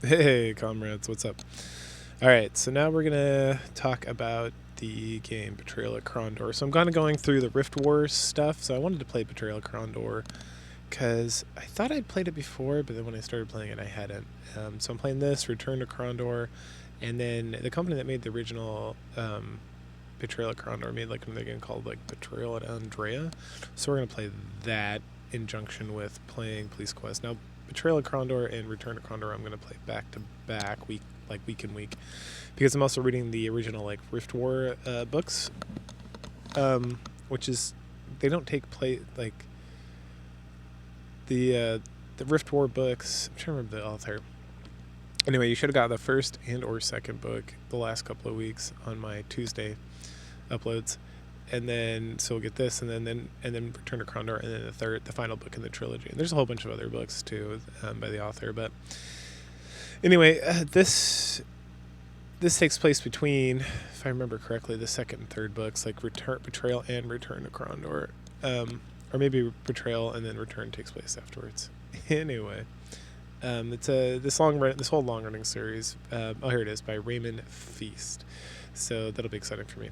Hey, comrades, what's up? Alright, so now we're gonna talk about the game Betrayal at Krondor. So I'm kind of going through the Rift Wars stuff, so I wanted to play Betrayal at Krondor because I thought I'd played it before, but then when I started playing it, I hadn't. So I'm playing this, Return to Krondor, and then the company that made the original Betrayal at Krondor made like another game called like Betrayal at Andrea. So we're gonna play that in junction with playing Police Quest. Now, Betrayal at Krondor and Return to Krondor, I'm gonna play back to back, week and week, because I'm also reading the original like Rift War books, which is they don't take place like the Rift War books. I'm trying to remember the author. Anyway, you should have got the first and or second book the last couple of weeks on my Tuesday uploads, and then so we'll get this, and then Return to Krondor, and then the final book in the trilogy. And there's a whole bunch of other books too by the author, but anyway, this takes place between, if I remember correctly, the second and third books, like Betrayal and Return to Krondor, or maybe Betrayal and then Return takes place afterwards. Anyway, it's this whole long running series. Here it is, by Raymond Feast. So that'll be exciting for me.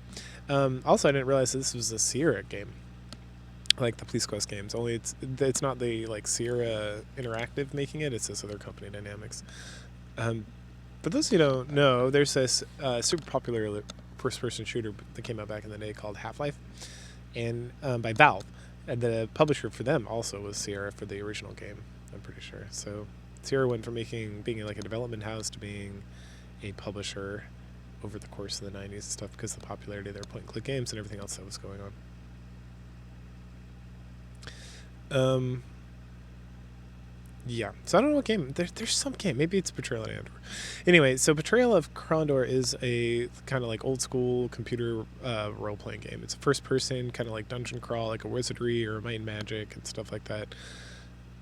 Also, I didn't realize that this was a Sierra game, like the Police Quest games. Only it's not the like Sierra Interactive making it. It's this other company, Dynamics. For those who don't know, there's this super popular first-person shooter that came out back in the day called Half-Life, and by Valve. And the publisher for them also was Sierra for the original game, I'm pretty sure. So Sierra went from being like a development house to being a publisher over the course of the 90s and stuff, because of the popularity of their point-and-click games and everything else that was going on. Yeah, so I don't know what game. There's some game. Maybe it's Betrayal at Andor. Anyway, so Betrayal of Krondor is a kind of like old school computer role playing game. It's a first person kind of like dungeon crawl, like a Wizardry or a Might and Magic and stuff like that.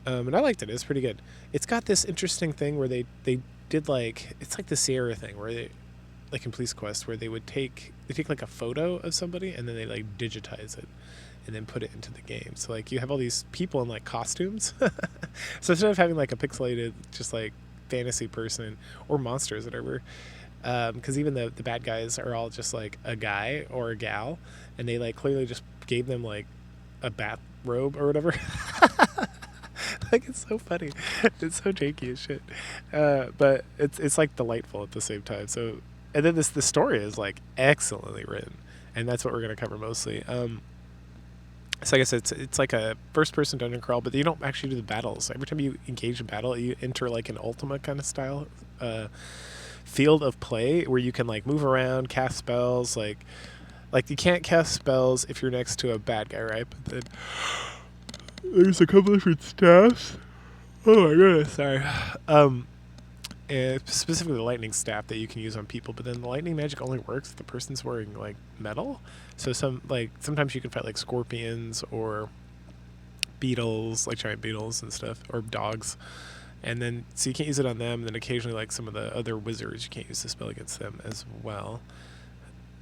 And I liked it. It's pretty good. It's got this interesting thing where they did like, it's like the Sierra thing where they, like in Police Quest, where they take like a photo of somebody and then they like digitize it and then put it into the game. So like you have all these people in like costumes. So instead of having like a pixelated just like fantasy person or monsters, whatever, because even the bad guys are all just like a guy or a gal, and they like clearly just gave them like a bat robe or whatever. Like, it's so funny. It's so janky as shit, but it's like delightful at the same time. So, and then the story is like excellently written, and that's what we're gonna cover mostly. So I guess it's like a first-person dungeon crawl, but you don't actually do the battles. Every time you engage in battle, you enter like an Ultima kind of style field of play where you can like move around, cast spells. Like you can't cast spells if you're next to a bad guy, right? But then there's a couple different staffs. Oh my goodness, sorry. And specifically the lightning staff that you can use on people, but then the lightning magic only works if the person's wearing like metal. So sometimes you can fight like scorpions or beetles, like giant beetles and stuff, or dogs. And then so you can't use it on them. And then occasionally like some of the other wizards, you can't use the spell against them as well.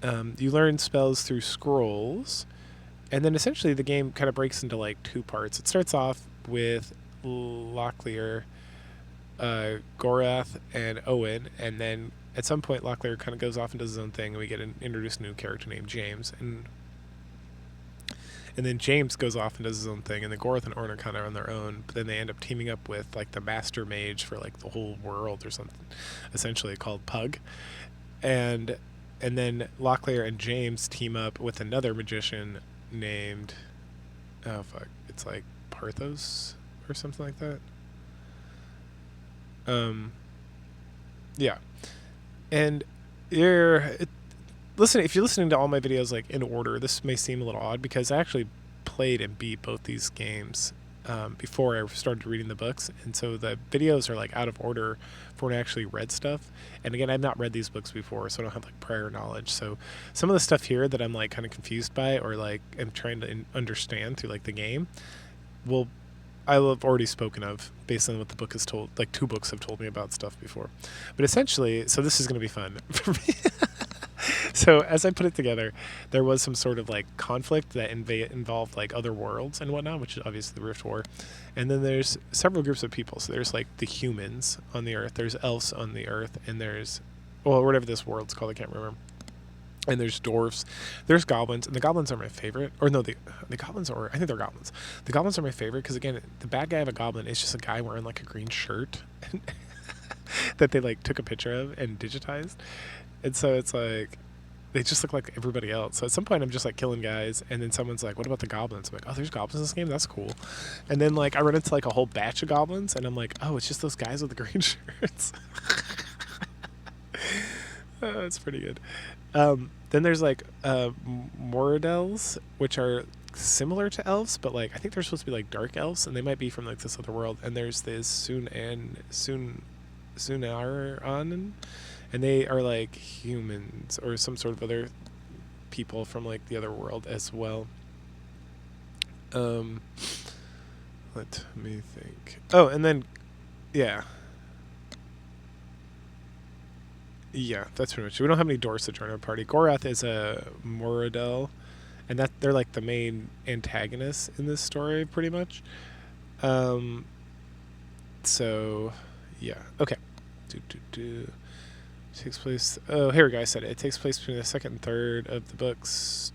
You learn spells through scrolls, and then essentially the game kind of breaks into like two parts. It starts off with Locklear, Gorath, and Owen, and then at some point Locklear kind of goes off and does his own thing, and we get introduced a new character named James, and then James goes off and does his own thing, and then Gorath and Orn are kind of on their own, but then they end up teaming up with like the master mage for like the whole world or something, essentially called Pug, and then Locklear and James team up with another magician named, oh fuck, it's like Parthos or something like that. Yeah, and if you're listening to all my videos like in order, this may seem a little odd because I actually played and beat both these games before I started reading the books, and so the videos are like out of order for when I actually read stuff. And again, I've not read these books before, so I don't have like prior knowledge. So some of the stuff here that I'm like kind of confused by, or like I'm trying to understand through like the game, will I'll have already spoken of based on what the book has told. Like 2 books have told me about stuff before, but essentially, so this is going to be fun for me. So as I put it together, there was some sort of like conflict that involved like other worlds and whatnot, which is obviously the Rift War. And then there's several groups of people. So there's like the humans on the Earth, there's elves on the Earth, and there's, well, whatever this world's called, I can't remember. And there's dwarves, there's goblins, and the goblins are my favorite. Or no, the goblins are, I think they're goblins. The goblins are my favorite because again, the bad guy of a goblin is just a guy wearing like a green shirt that they like took a picture of and digitized. And so it's like they just look like everybody else. So at some point I'm just like killing guys, and then someone's like, "What about the goblins?" I'm like, "Oh, there's goblins in this game. That's cool." And then like I run into like a whole batch of goblins, and I'm like, "Oh, it's just those guys with the green shirts." Oh, it's pretty good. Then there's like Moradels, which are similar to elves, but like I think they're supposed to be like dark elves, and they might be from like this other world. And there's this Sunaran, and they are like humans or some sort of other people from like the other world as well. Um, let me think. Oh, and then yeah, yeah, that's pretty much it. We don't have any Doors to join our party. Gorath is a Moradel, and that they're like the main antagonists in this story, pretty much. Um, so yeah, okay. Do, do, do. Takes place. Oh, here we go. I said it. It takes place between the second and third of the books.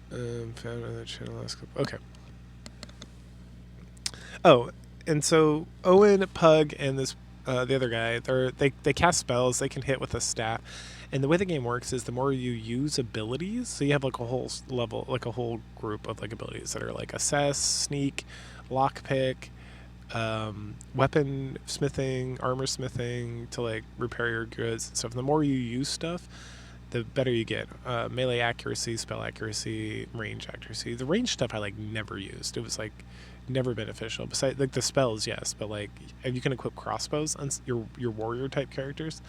Found on the channel last couple. Okay. Oh, and so Owen, Pug, and this the other guy, they cast spells. They can hit with a staff, and the way the game works is the more you use abilities. So you have like a whole level, like a whole group of like abilities that are like assess, sneak, lockpick, weapon smithing, armor smithing to like repair your goods and stuff. And the more you use stuff, the better you get. Melee accuracy, spell accuracy, range accuracy. The range stuff I like never used. It was like never beneficial. Besides like the spells, yes, but like you can equip crossbows on your warrior type characters.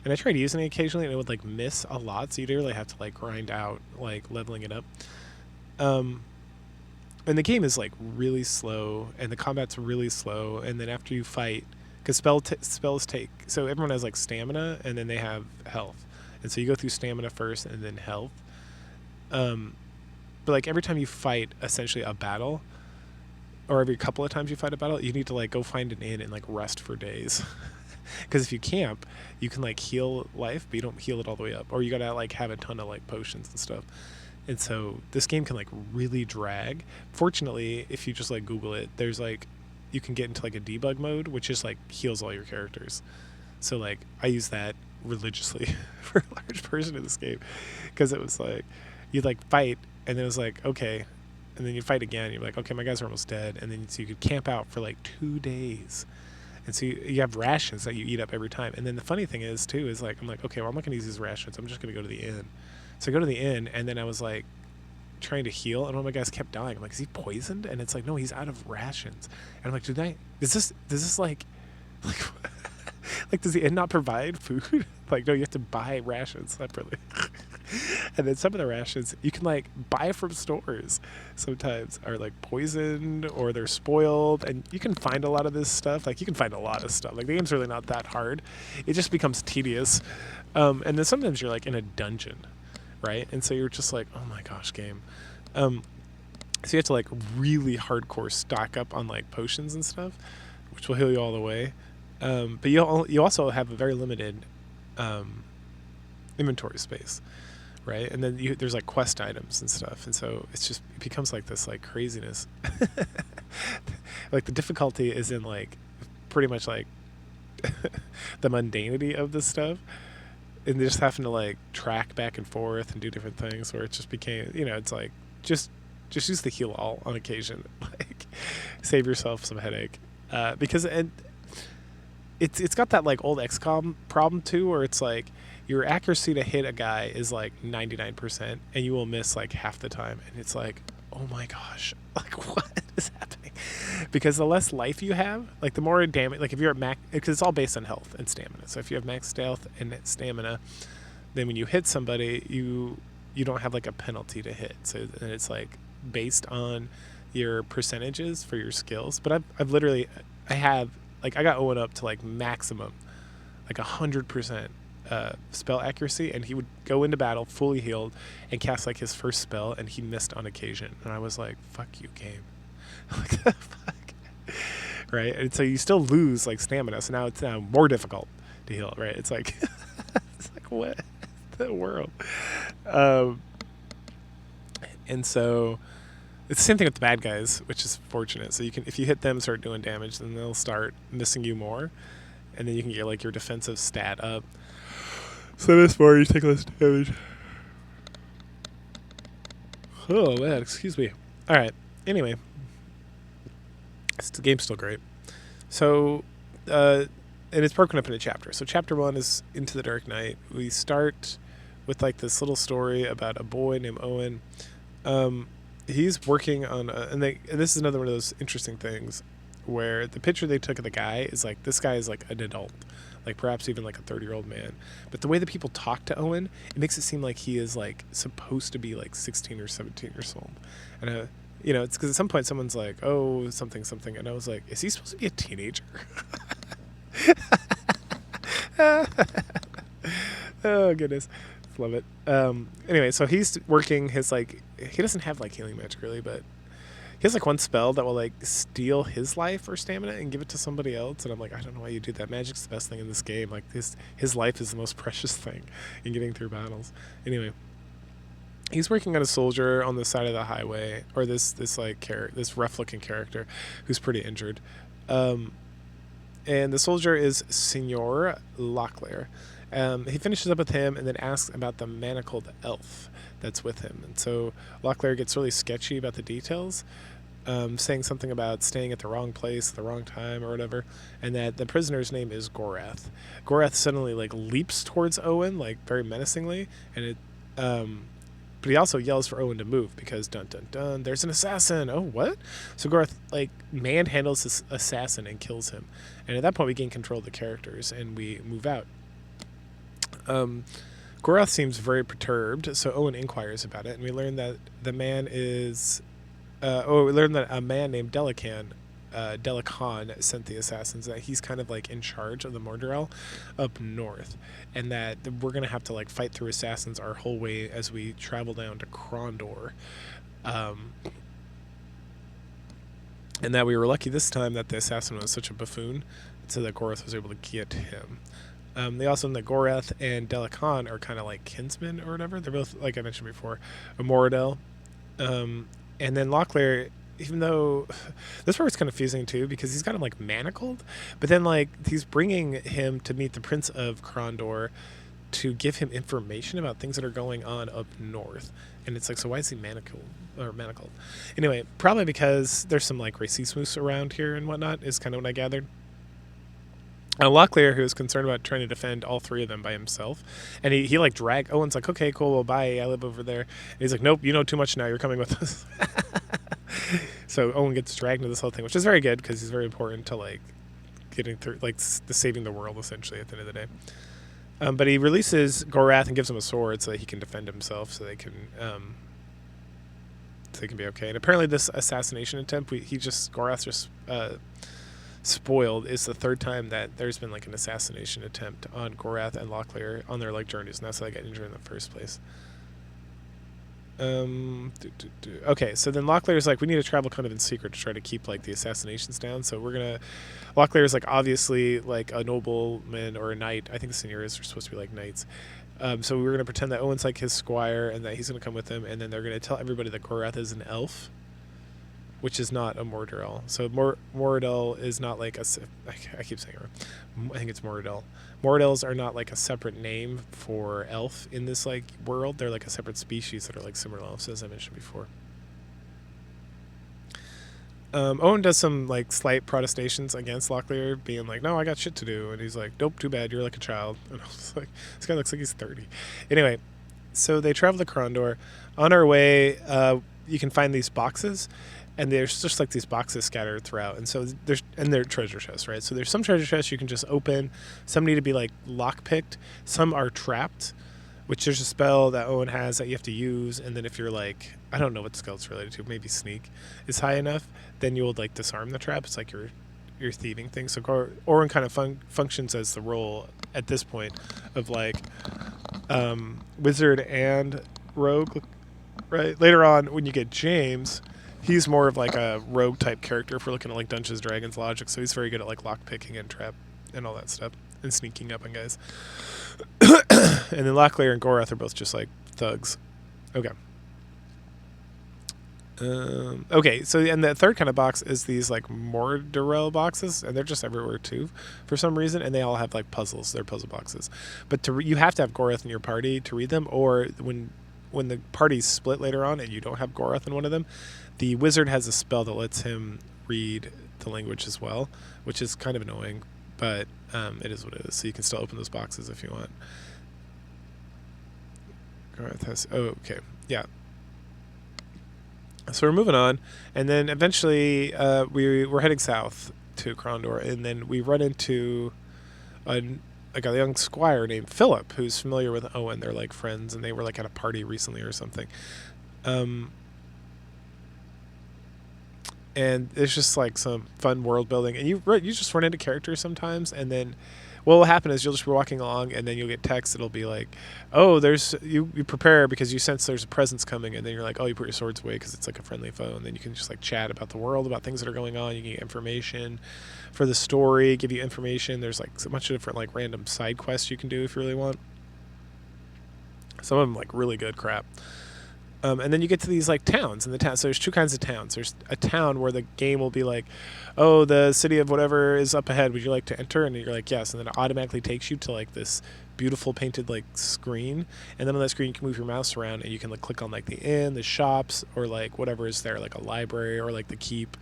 And I tried using it occasionally, and it would like miss a lot. So you really have to like grind out like leveling it up. And the game is like really slow, and the combat's really slow. And then after you fight, because spells take, so everyone has like stamina, and then they have health, and so you go through stamina first and then health. But like every time you fight essentially a battle, or every couple of times you fight a battle, you need to like go find an inn and like rest for days. Because if you camp, you can like heal life, but you don't heal it all the way up, or you gotta like have a ton of like potions and stuff. And so this game can like really drag. Fortunately, if you just like Google it, there's like you can get into like a debug mode, which just like heals all your characters. So like I use that religiously for a large portion of this game, because it was like you'd like fight, and it was like okay, and then you fight again. You're like okay, my guys are almost dead, and then so you could camp out for like 2 days. And so you have rations that you eat up every time. And then the funny thing is, too, is like, I'm like, okay, well, I'm not going to use these rations. I'm just going to go to the inn. So I go to the inn, and then I was like trying to heal, and one of my guys kept dying. I'm like, is he poisoned? And it's like, no, he's out of rations. And I'm like, does this like like, does the inn not provide food? Like, no, you have to buy rations separately. And then some of the rations you can like buy from stores sometimes are like poisoned or they're spoiled, and you can find a lot of this stuff. Like you can find a lot of stuff. Like the game's really not that hard. It just becomes tedious. And then sometimes you're like in a dungeon, right? And so you're just like, oh my gosh, game. So you have to like really hardcore stock up on like potions and stuff, which will heal you all the way. But you also have a very limited inventory space, right? And then there's like quest items and stuff, and so it becomes like this like craziness. Like the difficulty is in like pretty much like the mundanity of this stuff, and just having to like track back and forth and do different things, where it just became, it's like just use the heal all on occasion, like save yourself some headache, because it's got that like old XCOM problem too, where it's like your accuracy to hit a guy is like 99%, and you will miss like half the time, and it's like, oh my gosh, like what is happening? Because the less life you have, like the more damage, like if you're at max, because it's all based on health and stamina. So if you have max health and stamina, then when you hit somebody, you don't have like a penalty to hit. So and it's like based on your percentages for your skills. But I have like I got Owen up to like maximum, like 100%, spell accuracy, and he would go into battle fully healed and cast like his first spell, and he missed on occasion. And I was like, "Fuck you, game!" Like, the fuck, right? And so you still lose like stamina. So now it's now more difficult to heal, right? It's like, it's like what the world? Um, and so it's the same thing with the bad guys, which is fortunate. So you can, if you hit them, start doing damage, then they'll start missing you more, and then you can get like your defensive stat up. So this more, you take less damage. Oh man, excuse me. All right. Anyway, the game's still great. So, and it's broken up into chapters. So chapter 1 is Into the Dark Night. We start with like this little story about a boy named Owen. He's working on, and this is another one of those interesting things, where the picture they took of the guy is like, this guy is like an adult, like perhaps even like a 30-year-old man. But the way that people talk to Owen, it makes it seem like he is like supposed to be like 16 or 17 years old. And it's because at some point someone's like, "Oh, something, something," and I was like, "Is he supposed to be a teenager?" Oh goodness, love it. Anyway, so he's working his like, he doesn't have like healing magic really, but he has like one spell that will like steal his life or stamina and give it to somebody else. And I'm like, I don't know why you do that. Magic's the best thing in this game. Like his life is the most precious thing in getting through battles. Anyway, he's working on a soldier on the side of the highway, or this rough looking character who's pretty injured. And the soldier is Signor Locklear. He finishes up with him and then asks about the manacled elf that's with him. And so Locklear gets really sketchy about the details, saying something about staying at the wrong place at the wrong time or whatever, and that the prisoner's name is Gorath. Gorath suddenly like leaps towards Owen like very menacingly, and it but he also yells for Owen to move because dun dun dun, there's an assassin. Oh, what? So Gorath like manhandles this assassin and kills him. And at that point we gain control of the characters and we move out. Gorath seems very perturbed, so Owen inquires about it, and we learn that we learned that a man named Delacan sent the assassins, that he's kind of like in charge of the Mordorel up north, and that we're going to have to like fight through assassins our whole way as we travel down to Krondor. And that we were lucky this time that the assassin was such a buffoon, so that Gorath was able to get him. They also know that Gorath and Delacan are kind of like kinsmen or whatever. They're both, like I mentioned before, a Moradel. And then Locklear, even though this part's kind of confusing too, because he's got him like manacled, but then like he's bringing him to meet the Prince of Krondor to give him information about things that are going on up north. And it's like, so why is he manacled? Anyway, probably because there's some like racism around here and whatnot, is kind of what I gathered. Locklear, who is concerned about trying to defend all three of them by himself, and he like Owen's like, okay, cool, well, bye, I live over there. And he's like, nope, you know too much now, you're coming with us. So Owen gets dragged into this whole thing, which is very good because he's very important to like getting through, like saving the world essentially at the end of the day. But he releases Gorath and gives him a sword so that he can defend himself, so they can be okay. And apparently this assassination attempt, Gorath just spoiled, is the third time that there's been like an assassination attempt on Gorath and Locklear on their like journeys, and that's how they got injured in the first place. Okay, so then Locklear's like, we need to travel kind of in secret to try to keep like the assassinations down. So Locklear's like obviously like a nobleman or a knight. I think the seigneurs are supposed to be like knights. So we're gonna pretend that Owen's like his squire and that he's gonna come with him, and then they're gonna tell everybody that Gorath is an elf, which is not a Mordorel. So Moradel is not like I keep saying it wrong. I think it's Moradel. Moradels are not like a separate name for elf in this like world. They're like a separate species that are like similar elves, as I mentioned before. Owen does some like slight protestations against Locklear, being like, no, I got shit to do. And he's like, nope, too bad, you're like a child. And I was like, this guy looks like he's 30. Anyway, so they travel to Krondor. On our way, you can find these boxes, and there's just like these boxes scattered throughout, and so they're treasure chests, right? So there's some treasure chests you can just open, some need to be like lock-picked, some are trapped, which there's a spell that Owen has that you have to use, and then if you're like, I don't know what spell it's related to, maybe sneak is high enough, then you'll like disarm the trap. It's like your your thieving thing. So Orin kind of functions as the role at this point of like wizard and rogue, right? Later on, when you get James, he's more of like a rogue type character if we're looking at like Dungeons Dragons logic. So he's very good at like lock picking and trap and all that stuff and sneaking up on guys. And then Locklear and Gorath are both just like thugs. Okay. Okay, so and the third kind of box is these like Mordarel boxes, and they're just everywhere too, for some reason, and they all have like puzzles. They're puzzle boxes, but you have to have Gorath in your party to read them, or when the party's split later on and you don't have Gorath in one of them, the wizard has a spell that lets him read the language as well, which is kind of annoying, but it is what it is. So you can still open those boxes if you want. Gorath has. Oh, okay, yeah. So we're moving on, and then eventually we're heading south to Krondor, and then we run into a young squire named Philip, who's familiar with Owen. They're like friends, and they were like at a party recently or something. And it's just like some fun world building, and you just run into characters sometimes, and then what will happen is you'll just be walking along, and then you'll get text. It'll be like, oh, there's you prepare because you sense there's a presence coming, and then you're like, oh, you put your swords away because it's like a friendly foe, and then you can just like chat about the world, about things that are going on. You can get information for the story, give you information. There's like so much different like random side quests you can do if you really want. Some of them like really good crap. And then you get to these like towns, and so there's two kinds of towns. There's a town where the game will be like, oh, the city of whatever is up ahead. Would you like to enter? And you're like, yes. And then it automatically takes you to like this beautiful painted like screen, and then on that screen you can move your mouse around, and you can like click on like the inn, the shops, or like whatever is there, like a library or like the keep,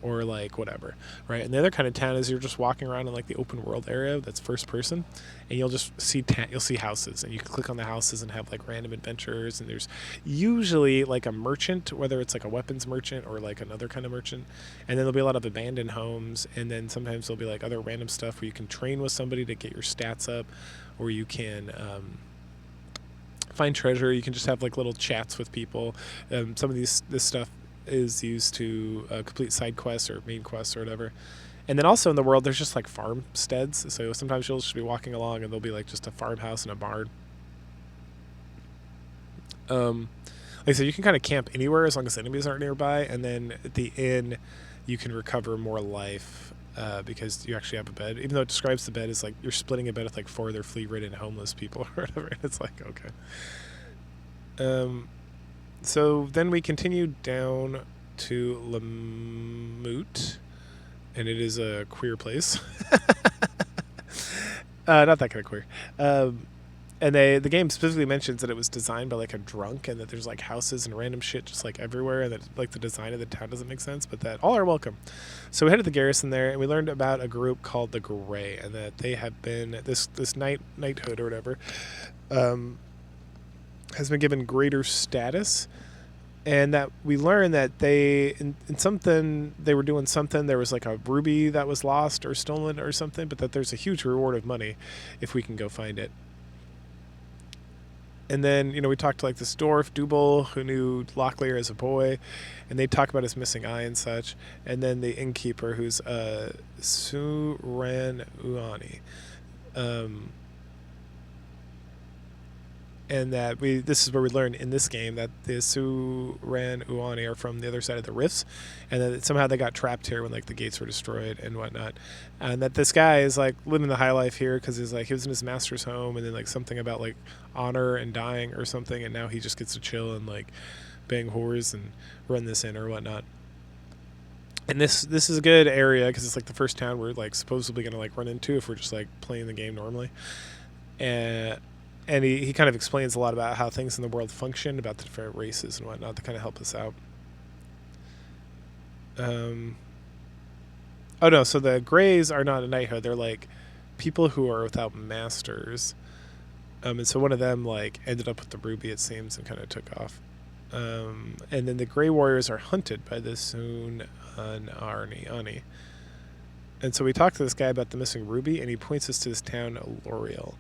or like whatever, right? And the other kind of town is you're just walking around in like the open world area that's first person, and you'll just see you'll see houses, and you can click on the houses and have like random adventures, and there's usually like a merchant, whether it's like a weapons merchant or like another kind of merchant, and then there'll be a lot of abandoned homes, and then sometimes there'll be like other random stuff where you can train with somebody to get your stats up, or you can find treasure. You can just have like little chats with people. Some of this stuff is used to complete side quests or main quests or whatever. And then also in the world, there's just like farmsteads. So sometimes you'll just be walking along, and there'll be like just a farmhouse and a barn. Like I said, you can kind of camp anywhere as long as enemies aren't nearby. And then at the inn, you can recover more life. Because you actually have a bed, even though it describes the bed as like you're splitting a bed with like 4 other flea-ridden homeless people or whatever. And it's like, okay. So then we continue down to Lamut, and it is a queer place. Not that kind of queer. And the game specifically mentions that it was designed by like a drunk, and that there's like houses and random shit just like everywhere, and that like the design of the town doesn't make sense, but that all are welcome. So we headed to the garrison there, and we learned about a group called the Grey, and that they have been this knighthood or whatever has been given greater status, and that we learned that they in something they were doing something. There was like a ruby that was lost or stolen or something, but that there's a huge reward of money if we can go find it. And then, we talked to like this dwarf, Dubal, who knew Locklear as a boy, and they talk about his missing eye and such. And then the innkeeper, who's Suran Uani. And that this is where we learn in this game that the Suran Uani are from the other side of the rifts, and that somehow they got trapped here when like the gates were destroyed and whatnot, and that this guy is like living the high life here because he's like he was in his master's home, and then like something about like honor and dying or something, and now he just gets to chill and like bang whores and run this inn or whatnot. And this is a good area because it's like the first town we're like supposedly gonna like run into if we're just like playing the game normally, and he kind of explains a lot about how things in the world function, about the different races and whatnot to kind of help us out. Oh no, so the Greys are not a knighthood. They're like people who are without masters. And so one of them like ended up with the ruby, it seems, and kind of took off. And then the Grey Warriors are hunted by the Sunarni. And so we talked to this guy about the missing ruby, and he points us to this town, Loriel.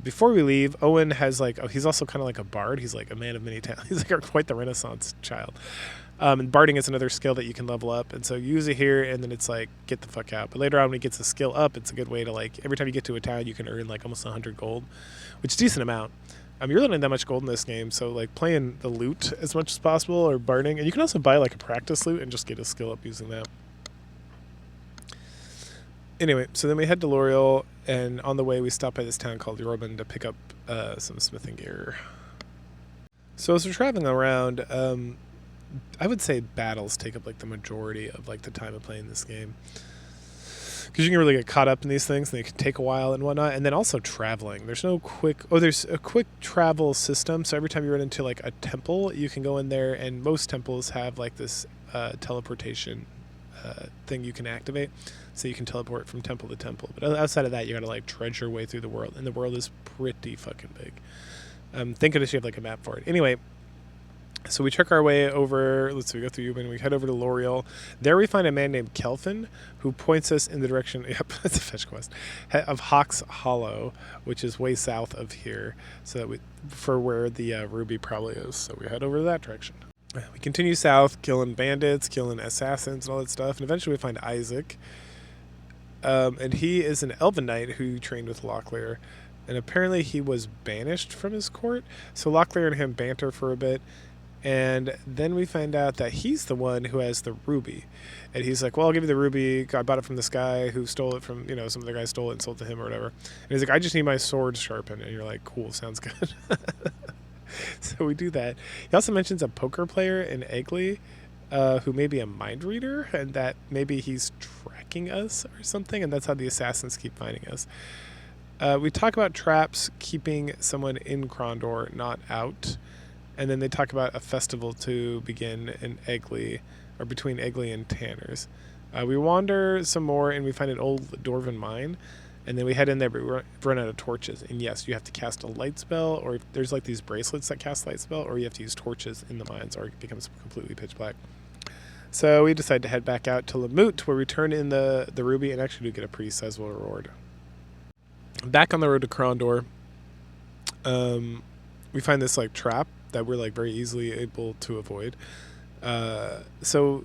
Before we leave, Owen has like, he's also kind of like a bard. He's like a man of many talents. He's like quite the Renaissance child. And barding is another skill that you can level up, and so you use it here, and then it's like get the fuck out. But later on, when it gets the skill up, it's a good way to like every time you get to a town, you can earn like almost 100 gold, which is a decent amount. You're really not that much gold in this game, so like playing the loot as much as possible or barding, and you can also buy like a practice loot and just get a skill up using that. Anyway, so then we head to L'Oreal, and on the way we stop by this town called Yorban to pick up some smithing gear. So as we're traveling around, I would say battles take up like the majority of like the time of playing this game, because you can really get caught up in these things and they can take a while and whatnot. And then also traveling, there's no quick, there's a quick travel system, so every time you run into like a temple, you can go in there, and most temples have like this teleportation thing you can activate, so you can teleport from temple to temple. But outside of that, you gotta like trudge your way through the world, and the world is pretty fucking big. Thank goodness you have like a map for it. Anyway, so we check our way over, we go through Yuban, we head over to L'Oreal. There we find a man named Kelvin, who points us in the direction, yep, it's a fetch quest, of Hawk's Hollow, which is way south of here, so that for where the ruby probably is. So we head over to that direction. We continue south, killing bandits, killing assassins, and all that stuff, and eventually we find Isaac. And he is an elven knight who trained with Locklear, and apparently he was banished from his court, so Locklear and him banter for a bit. And then we find out that he's the one who has the ruby. And he's like, well, I'll give you the ruby. I bought it from this guy who stole it from, some other guy stole it and sold it to him or whatever. And he's like, I just need my sword sharpened. And you're like, cool, sounds good. So we do that. He also mentions a poker player in Eggley who may be a mind reader, and that maybe he's tracking us or something. And that's how the assassins keep finding us. We talk about traps keeping someone in Krondor, not out. And then they talk about a festival to begin in Eggley, or between Eggley and Tanner's. We wander some more, and we find an old dwarven mine. And then we head in there, but we run out of torches. And yes, you have to cast a light spell, or there's like these bracelets that cast light spell, or you have to use torches in the mines, or it becomes completely pitch black. So we decide to head back out to Lamut, where we turn in the ruby and actually do get a pretty sizable reward. Back on the road to Krondor, we find this like trap that we're like very easily able to avoid. So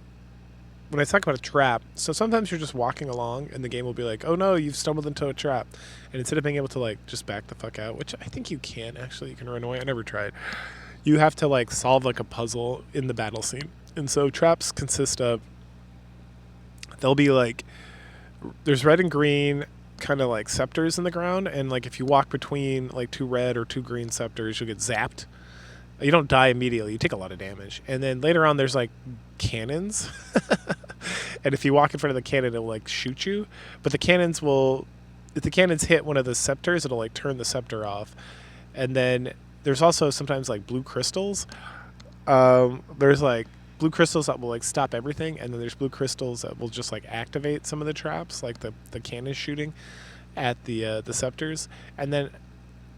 when I talk about a trap, so sometimes you're just walking along and the game will be like, oh no, you've stumbled into a trap. And instead of being able to like just back the fuck out, which I think you can actually, you can run away. I never tried. You have to like solve like a puzzle in the battle scene. And so traps consist of, they'll be like, there's red and green kind of like scepters in the ground. And like if you walk between like 2 red or 2 green scepters, you'll get zapped. You don't die immediately. You take a lot of damage. And then later on, there's like cannons. And if you walk in front of the cannon, it'll like shoot you. But the cannons will, if the cannons hit one of the scepters, it'll like turn the scepter off. And then there's also sometimes like blue crystals. There's like blue crystals that will like stop everything. And then there's blue crystals that will just like activate some of the traps, like the cannon shooting at the scepters. And then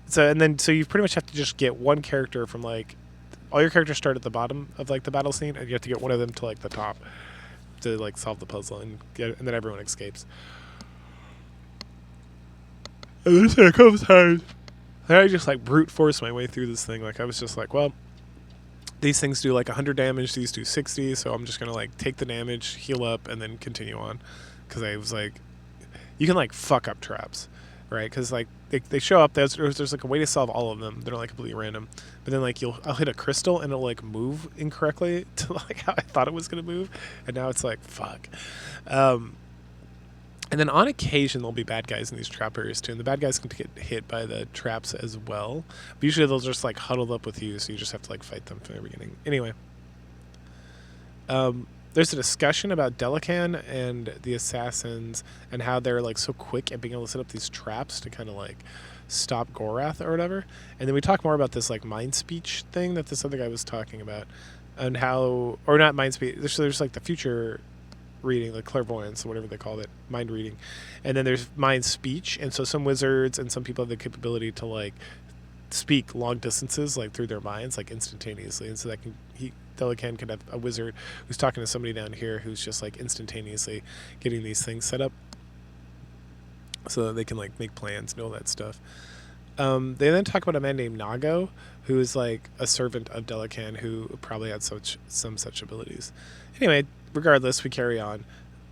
so you pretty much have to just get one character from like, all your characters start at the bottom of like the battle scene, and you have to get one of them to like the top to like solve the puzzle, and then everyone escapes. And there's a couple times I just like brute force my way through this thing. Like I was just like, well, these things do like 100 damage, these do 60, so I'm just gonna like take the damage, heal up, and then continue on, because I was like, you can like fuck up traps. Right, because like they show up. There's like a way to solve all of them. They're not like completely random. But then like I'll hit a crystal and it'll like move incorrectly to like how I thought it was gonna move, and now it's like fuck. And then on occasion there'll be bad guys in these trap areas too, and the bad guys can get hit by the traps as well. But usually they'll just like huddle up with you, so you just have to like fight them from the beginning. Anyway. There's a discussion about Delican and the assassins and how they're like so quick at being able to set up these traps to kind of like stop Gorath or whatever. And then we talk more about this like mind speech thing that this other guy was talking about, and how, or not mind speech, there's like the future reading, like clairvoyance or whatever they called it, mind reading. And then there's mind speech, and so some wizards and some people have the capability to like speak long distances like through their minds like instantaneously, and so that Delican could have a wizard who's talking to somebody down here who's just like instantaneously getting these things set up so that they can like make plans and all that stuff. They then talk about a man named Nago, who is like a servant of Delacan, who probably had some such abilities. Anyway, regardless, we carry on.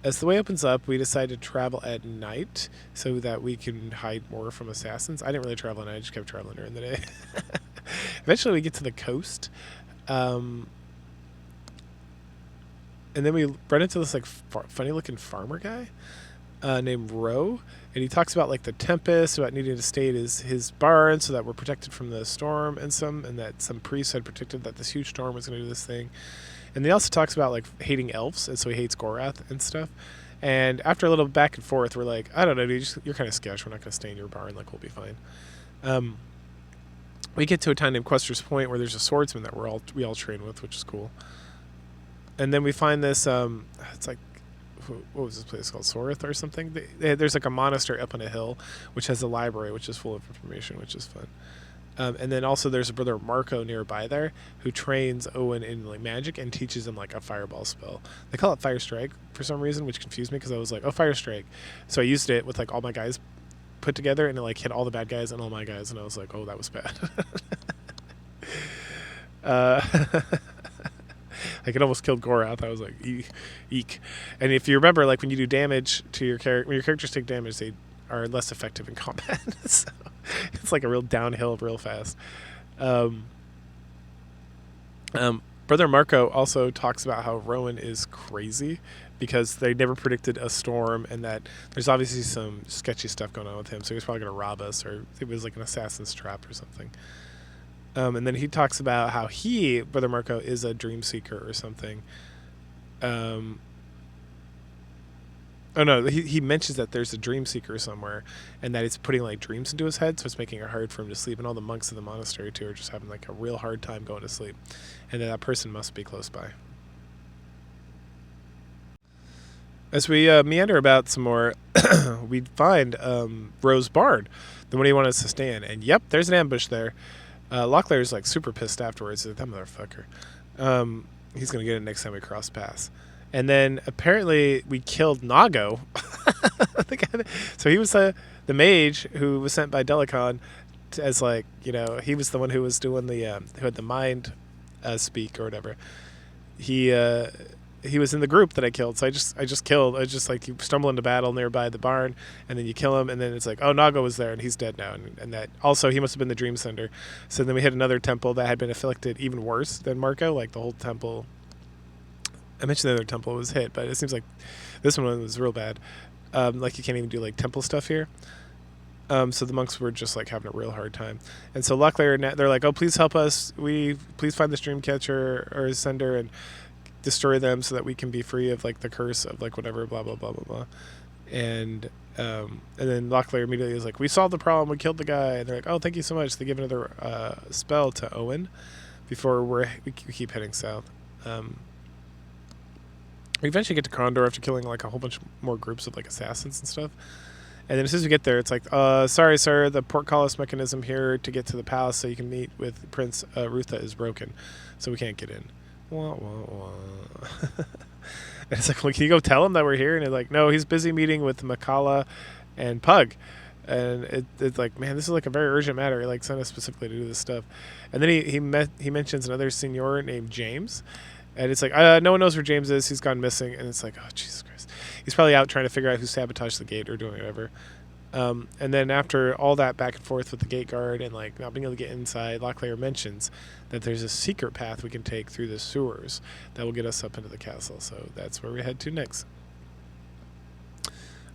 As the way opens up, we decide to travel at night so that we can hide more from assassins. I didn't really travel at night; I just kept traveling during the day. Eventually, we get to the coast, um, and then we run into this like funny-looking farmer guy named Roe, and he talks about like the tempest, about needing to stay at his barn so that we're protected from the storm, and that some priests had predicted that this huge storm was going to do this thing. And he also talks about like hating elves, and so he hates Gorath and stuff. And after a little back and forth, we're like, I don't know, dude, you're kind of sketch. We're not going to stay in your barn. Like, we'll be fine. Um, we get to a town named Quester's Point where there's a swordsman that we all train with, which is cool. And then we find this. It's like, what was this place called? Sorith or something? There's like a monastery up on a hill, which has a library, which is full of information, which is fun. And then also there's a brother Marco nearby there who trains Owen in like magic and teaches him like a fireball spell. They call it Fire Strike for some reason, which confused me because I was like, oh, Fire Strike. So I used it with like all my guys put together, and it like hit all the bad guys and all my guys, and I was like, oh, that was bad. Like it almost killed Gorath. I was like, eek. And if you remember, like when you do damage to your character, when your characters take damage, they are less effective in combat. So it's like a real downhill real fast. Brother Marco also talks about how Rowan is crazy because they never predicted a storm, and that there's obviously some sketchy stuff going on with him, so he was probably going to rob us, or it was like an assassin's trap or something. And then he talks about how Brother Marco, is a dream seeker or something. Oh no, he mentions that there's a dream seeker somewhere, and that it's putting like dreams into his head, so it's making it hard for him to sleep. And all the monks in the monastery too are just having like a real hard time going to sleep, and that person must be close by. As we meander about some more, we find Rose Bard, the one he wanted us to stay in, and yep, there's an ambush there. Locklear's like super pissed afterwards. That motherfucker. He's gonna get it next time we cross paths. And then apparently we killed Nago. So he was the mage who was sent by Delicon as like, he was the one who was doing who had the mind speak or whatever. He was in the group that I killed. So I just killed. I just like, you stumble into battle nearby the barn, and then you kill him, and then it's like, oh, Nago was there and he's dead now, and that also he must have been the dream sender. So then we hit another temple that had been afflicted even worse than Marco. Like the whole temple, I mentioned the other temple was hit, but it seems like this one was real bad. Like you can't even do like temple stuff here. So the monks were just like having a real hard time. And so luckily they're like, oh, please help us. Please find this dream catcher or sender and destroy them so that we can be free of like the curse of like whatever, blah, blah, blah, blah, blah. And then Locklear immediately is like, we solved the problem. We killed the guy. And they're like, oh, thank you so much. They give another spell to Owen before we keep heading south. We eventually get to Krondor after killing like a whole bunch more groups of like assassins and stuff. And then as soon as we get there, it's like, sorry, sir, the portcullis mechanism here to get to the palace so you can meet with Prince Rutha is broken, so we can't get in. Wah, wah, wah. And it's like, well, can you go tell him that we're here? And they're like, no, he's busy meeting with Makala and Pug. And it's like, man, this is like a very urgent matter. He like sent us specifically to do this stuff. And then he mentions another senior named James. And it's like, no one knows where James is. He's gone missing. And it's like, oh, Jesus Christ. He's probably out trying to figure out who sabotaged the gate or doing whatever. And then after all that back and forth with the gate guard and like not being able to get inside, Locklear mentions that there's a secret path we can take through the sewers that will get us up into the castle. So that's where we head to next.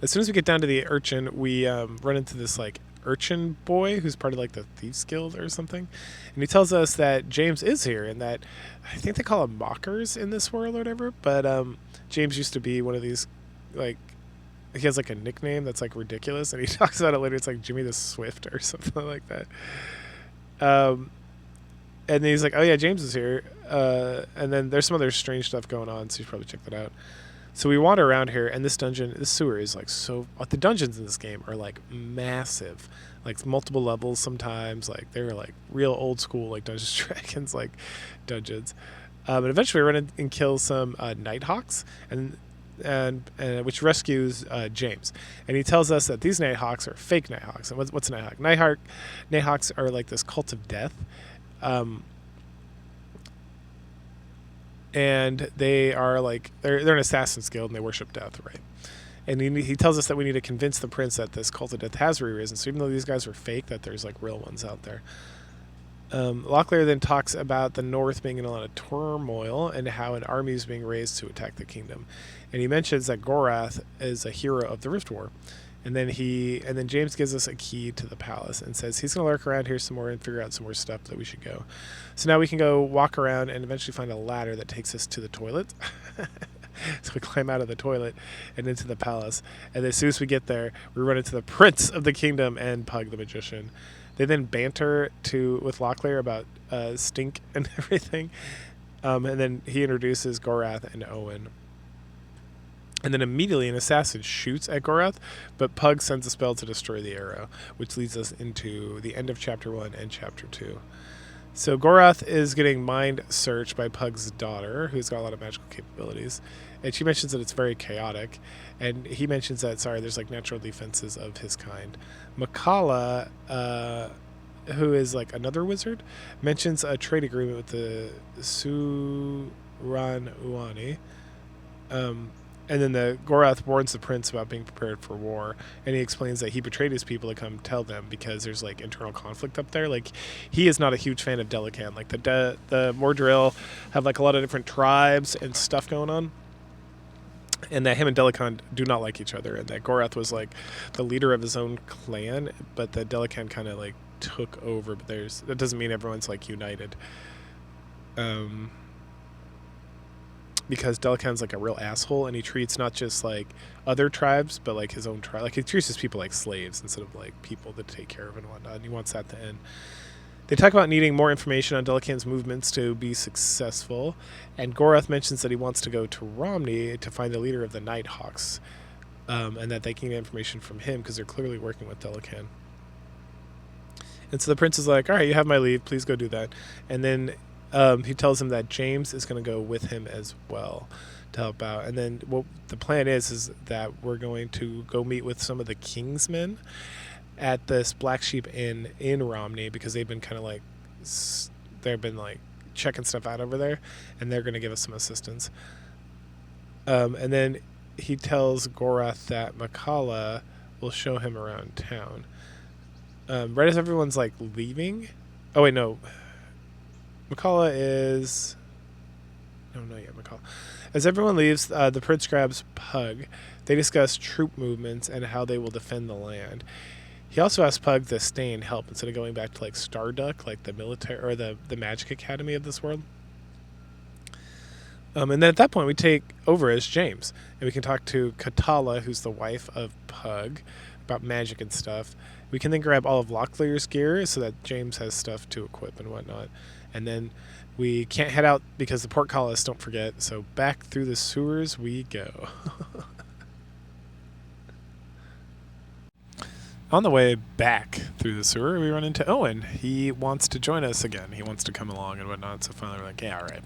As soon as we get down to the urchin, we run into this like urchin boy who's part of like the Thieves Guild or something, and he tells us that James is here and that I think they call them mockers in this world or whatever, but James used to be one of these, like, he has like a nickname that's like ridiculous, and he talks about it later. It's like Jimmy the Swift or something like that. And then he's like, oh yeah, James is here, and then there's some other strange stuff going on, so you should probably check that out. So we wander around here, and this sewer is like so. The dungeons in this game are like massive, like multiple levels sometimes. Like they're like real old school, like Dungeons & Dragons, like dungeons. And eventually we run in and kill some Nighthawks, and and which rescues James, and he tells us that these Nighthawks are fake Nighthawks. And what's a Nighthawk? Nighthawks are like this cult of death, and they are like they're an assassin's guild and they worship death, right? And he tells us that we need to convince the prince that this cult of death has re-risen. So even though these guys are fake, that there's like real ones out there. Locklear then talks about the North being in a lot of turmoil and how an army is being raised to attack the kingdom. And he mentions that Gorath is a hero of the Rift War. And then James gives us a key to the palace and says he's going to lurk around here some more and figure out some more stuff that we should go. So now we can go walk around and eventually find a ladder that takes us to the toilet. So we climb out of the toilet and into the palace. And as soon as we get there, we run into the prince of the kingdom and Pug the magician. They then banter with Locklear about stink and everything. And then he introduces Gorath and Owen. And then immediately an assassin shoots at Gorath, but Pug sends a spell to destroy the arrow, which leads us into the end of Chapter 1 and Chapter 2. So Gorath is getting mind searched by Pug's daughter, who's got a lot of magical capabilities. And she mentions that it's very chaotic. And he mentions that, there's like natural defenses of his kind. Makala, who is like another wizard, mentions a trade agreement with the Suran Uani. And then the Gorath warns the prince about being prepared for war, and he explains that he betrayed his people to come tell them because there's like internal conflict up there. Like, he is not a huge fan of Delican. Like the Mordril have like a lot of different tribes and stuff going on, and that him and Delican do not like each other, and that Gorath was like the leader of his own clan, but that Delican kind of like took over. But that doesn't mean everyone's like united. Because Delican's like a real asshole, and he treats not just like other tribes, but like his own tribe. Like, he treats his people like slaves instead of like people to take care of and whatnot. And he wants that to end. They talk about needing more information on Delican's movements to be successful, and Gorath mentions that he wants to go to Romney to find the leader of the Nighthawks, and that they can get information from him because they're clearly working with Delican. And so the prince is like, "All right, you have my leave. Please go do that." And then he tells him that James is going to go with him as well to help out. And then what the plan is that we're going to go meet with some of the king's men at this Black Sheep Inn in Romney, because they've been kind of like checking stuff out over there, and they're going to give us some assistance. And then he tells Gorath that Makala will show him around town. Right as everyone's like leaving. Oh wait, no. Makala is... No, not yet, Makala. As everyone leaves, the prince grabs Pug. They discuss troop movements and how they will defend the land. He also asks Pug to stay and help instead of going back to like Starduck, like the military or the magic academy of this world. And then at that point, we take over as James, and we can talk to Katala, who's the wife of Pug, about magic and stuff. We can then grab all of Locklear's gear so that James has stuff to equip and whatnot. And then we can't head out because the portcullis, don't forget. So back through the sewers we go. On the way back through the sewer, we run into Owen. He wants to join us again. He wants to come along and whatnot. So finally we're like, yeah, all right,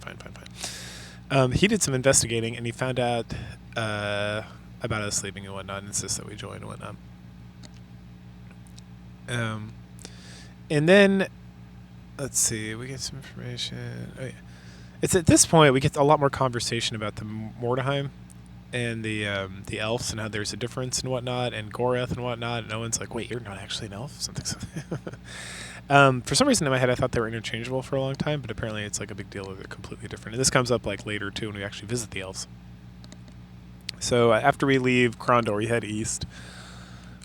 fine. He did some investigating, and he found out about us leaving and whatnot, and insists that we join and whatnot. And then... Let's see, we get some information. Oh, yeah. It's at this point we get a lot more conversation about the Mordheim and the elves and how there's a difference and whatnot, and Gorath and whatnot. And Owen's like, wait, you're not actually an elf? Something. For some reason in my head I thought they were interchangeable for a long time, but apparently it's like a big deal that they're completely different. And this comes up like later too when we actually visit the elves. So after we leave Krondor, we head east.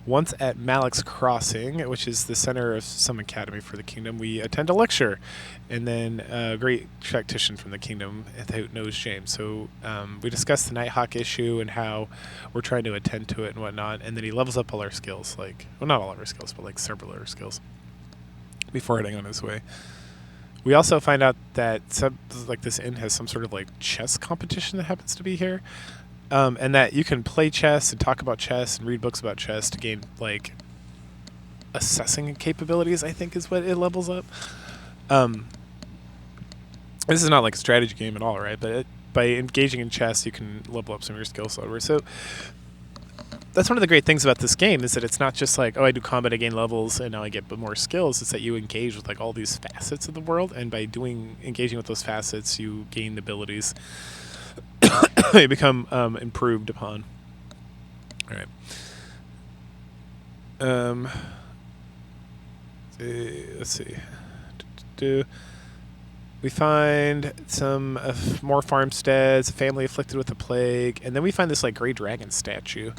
Once at Malik's Crossing, which is the center of some academy for the kingdom, we attend a lecture, and then a great tactician from the kingdom who knows James. So we discuss the Nighthawk issue and how we're trying to attend to it and whatnot, and then he levels up all our skills, like, well, not all of our skills, but like several of our skills before heading on his way. We also find out that this inn has some sort of like chess competition that happens to be here. And that you can play chess and talk about chess and read books about chess to gain, like, assessing capabilities, I think is what it levels up. This is not like a strategy game at all, right? But by engaging in chess, you can level up some of your skills over. So that's one of the great things about this game is that it's not just like, oh, I do combat, I gain levels, and now I get more skills. It's that you engage with like all these facets of the world, and by engaging with those facets, you gain abilities. They become improved upon. All right. Let's see. We find some more farmsteads, a family afflicted with a plague, and then we find this like gray dragon statue.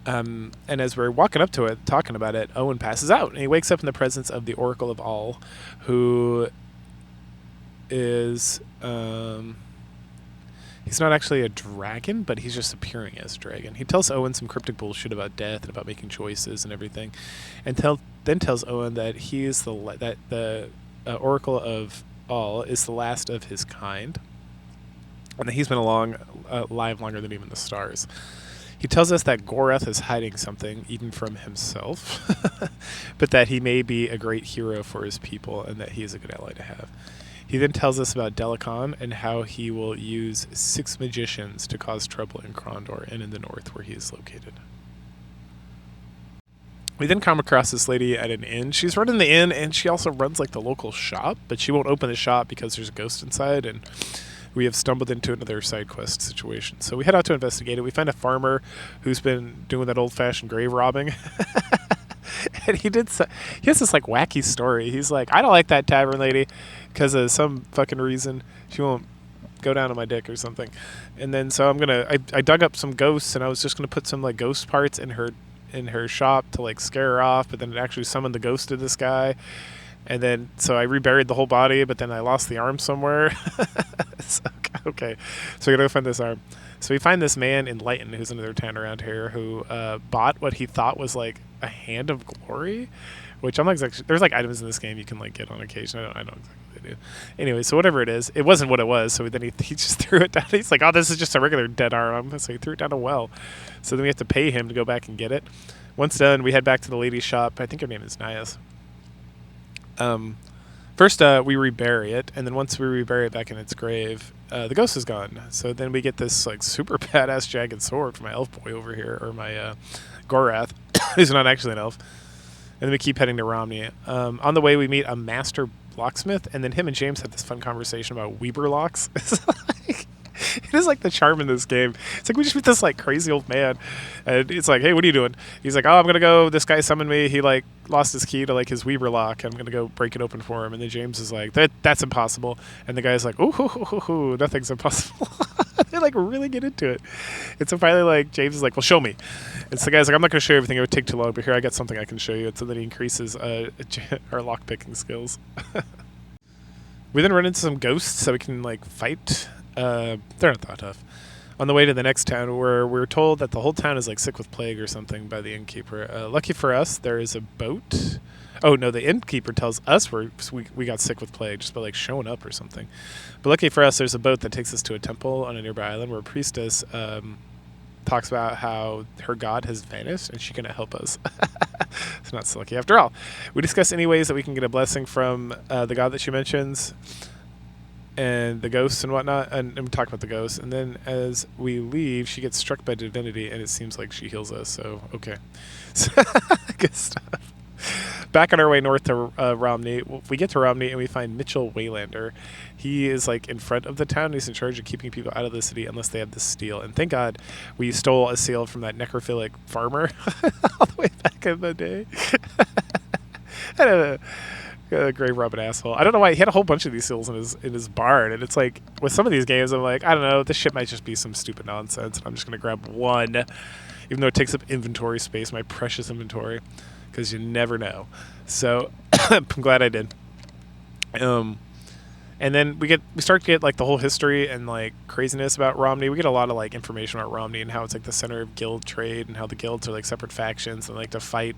And as we're walking up to it, talking about it, Owen passes out, and he wakes up in the presence of the Oracle of All, who is he's not actually a dragon, but he's just appearing as a dragon. He tells Owen some cryptic bullshit about death and about making choices and everything, and then tells Owen that the Oracle of All is the last of his kind, and that he's been alive longer than even the stars. He tells us that Gorath is hiding something, even from himself, but that he may be a great hero for his people and that he is a good ally to have. He then tells us about Delicon and how he will use 6 magicians to cause trouble in Krondor and in the north where he is located. We then come across this lady at an inn. She's running the inn, and she also runs like the local shop, but she won't open the shop because there's a ghost inside, and we have stumbled into another side quest situation. So we head out to investigate it. We find a farmer who's been doing that old-fashioned grave robbing. And he has this like wacky story. He's like, I don't like that tavern lady because of some fucking reason. She won't go down on my dick or something. And then so I dug up some ghosts, and I was just gonna put some like ghost parts in her shop to like scare her off, but then it actually summoned the ghost of this guy. And then, so I reburied the whole body, but then I lost the arm somewhere. Okay. So we gotta go find this arm. So we find this man in Lighton, who's another town around here, who bought what he thought was like a hand of glory, which I'm not exactly, there's like items in this game you can like get on occasion. I don't exactly what they do. Anyway, so whatever it is, it wasn't what it was. So then he just threw it down. He's like, oh, this is just a regular dead arm. So he threw it down a well. So then we have to pay him to go back and get it. Once done, we head back to the lady's shop. I think her name is Nias. First, we rebury it, and then once we rebury it back in its grave, the ghost is gone. So then we get this like super badass jagged sword for my elf boy over here, or my Gorath, who's not actually an elf. And then we keep heading to Romney. On the way, we meet a master locksmith, and then him and James have this fun conversation about Weber locks. It is like the charm in this game. It's like we just meet this like crazy old man, and it's like, hey, what are you doing? He's like, oh, I'm gonna go. This guy summoned me. He like lost his key to like his Weber lock. I'm gonna go break it open for him. And then James is like, that's impossible. And the guy's like, ooh, nothing's impossible. They like really get into it. And so finally, like James is like, well, show me. And so the guy's like, I'm not gonna show you everything. It would take too long. But here, I got something I can show you. And so then he increases our lock picking skills. We then run into some ghosts so we can like fight. They're not that tough. On the way to the next town, where we're told that the whole town is like sick with plague or something by the innkeeper. Lucky for us, there is a boat. Oh no, the innkeeper tells us we got sick with plague just by like showing up or something. But lucky for us, there's a boat that takes us to a temple on a nearby island where a priestess talks about how her god has vanished and she cannot help us. It's not so lucky after all. We discuss any ways that we can get a blessing from the god that she mentions, and the ghosts and whatnot, and we talk about the ghosts. And then as we leave, she gets struck by divinity, and it seems like she heals us. So okay, good stuff. Back on our way north to Romney, we get to Romney and we find Mitchell Waylander. He is like in front of the town. He's in charge of keeping people out of the city unless they have the steel. And thank God we stole a seal from that necrophilic farmer all the way back in the day. I don't know. Grave robbing asshole. I don't know why he had a whole bunch of these seals in his barn, and it's like with some of these games, I'm like, I don't know, this shit might just be some stupid nonsense, and I'm just gonna grab one, even though it takes up inventory space, my precious inventory, because you never know. So I'm glad I did. And then we start to get like the whole history and like craziness about Romney. We get a lot of like information about Romney and how it's like the center of guild trade and how the guilds are like separate factions and like to fight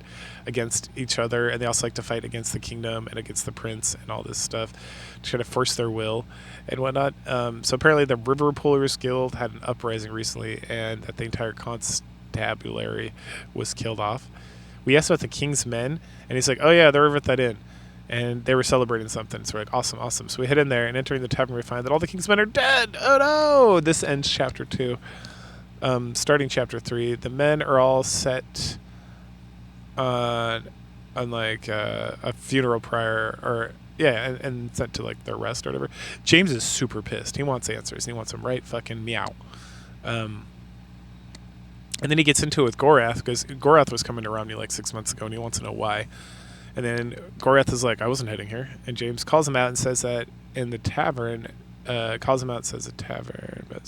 against each other, and they also like to fight against the kingdom and against the prince and all this stuff to try to force their will and whatnot. So apparently the River Pullers Guild had an uprising recently, and that the entire constabulary was killed off. We asked about the king's men, and he's like, oh yeah, they're over at that inn. and they were celebrating something. So we're like, awesome, awesome. So we head in there, and entering the tavern, we find that all the king's men are dead. Oh no! This ends chapter 2. Starting chapter 3, the men are all set on like a funeral pyre, or and sent to like their rest or whatever. James is super pissed. He wants answers. And he wants them right fucking meow. And then he gets into it with Gorath, because Gorath was coming to Romney like 6 months ago, and he wants to know why. And then Gorath is like, I wasn't heading here. And James calls him out and says that in the tavern, calls him out and says a tavern. But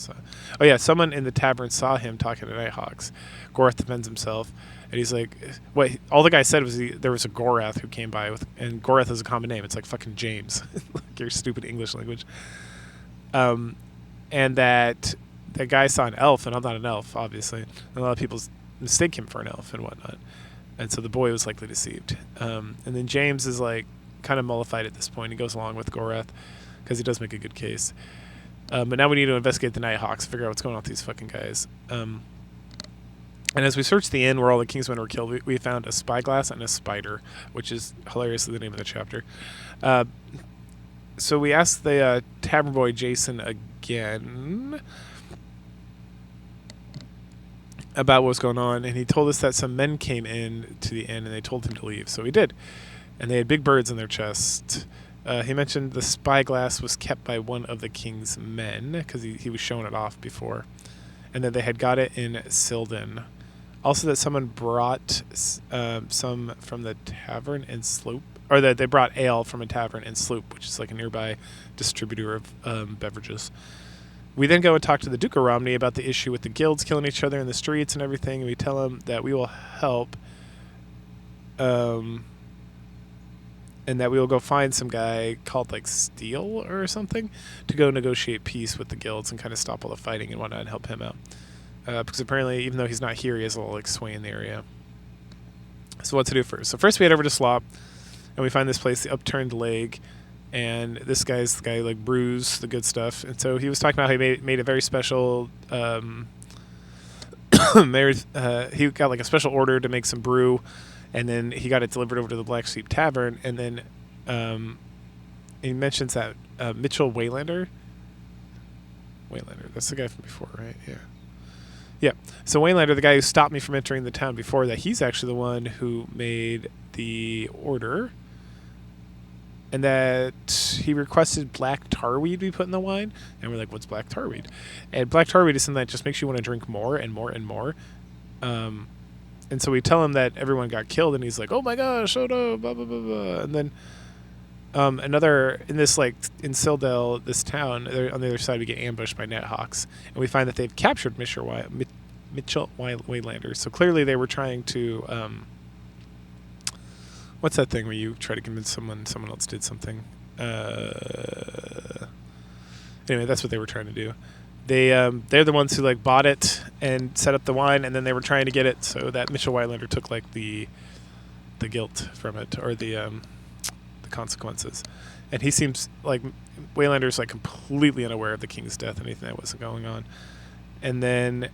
someone in the tavern saw him talking to Nighthawks. Gorath defends himself. And he's like, what? All the guy said was there was a Gorath who came by with, and Gorath is a common name. It's like fucking James, like your stupid English language. And that the guy saw an elf, and I'm not an elf, obviously. And a lot of people mistake him for an elf and whatnot. And so the boy was likely deceived. And then James is like kind of mollified at this point. He goes along with Gorath because he does make a good case. But now we need to investigate the Nighthawks, figure out what's going on with these fucking guys. And as we searched the inn where all the Kingsmen were killed, we found a spyglass and a spider, which is hilariously the name of the chapter. So we asked the tavern boy Jason again about what was going on, and he told us that some men came in to the inn and they told him to leave. So he did. And they had big birds in their chest. He mentioned the spyglass was kept by one of the king's men, because he was showing it off before. And that they had got it in Silden. Also that someone brought some from the tavern in Slope, or that they brought ale from a tavern in Sloop, which is like a nearby distributor of beverages. We then go and talk to the Duke of Romney about the issue with the guilds killing each other in the streets and everything. And we tell him that we will help, and that we will go find some guy called like Steel or something to go negotiate peace with the guilds and kind of stop all the fighting and whatnot and help him out. Because apparently, even though he's not here, he has a little like sway in the area. So what to do first? So first we head over to Slop, and we find this place, the Upturned Leg, and this guy's the guy like brews the good stuff. And so he was talking about how he made a very special. He got like a special order to make some brew, and then he got it delivered over to the Black Sheep Tavern. And then he mentions that Mitchell Waylander. That's the guy from before, right? Yeah. Yeah. So Waylander, the guy who stopped me from entering the town before that, he's actually the one who made the order. And that he requested black tarweed be put in the wine. And we're like, what's black tarweed? And black tarweed is something that just makes you want to drink more and more and more. And so we tell him that everyone got killed, and he's like, oh my gosh, oh no, blah, blah, blah, blah. And then another, in this, like, in Sildel, this town, on the other side, we get ambushed by Nighthawks. And we find that they've captured Mitchell Waylander. So clearly they were trying to, what's that thing where you try to convince someone else did something? Anyway, that's what they were trying to do. They're the ones who like bought it and set up the wine, and then they were trying to get it so that Mitchell Waylander took like the guilt from it, or the consequences. And he seems like Waylander's like completely unaware of the king's death, anything that wasn't going on. And then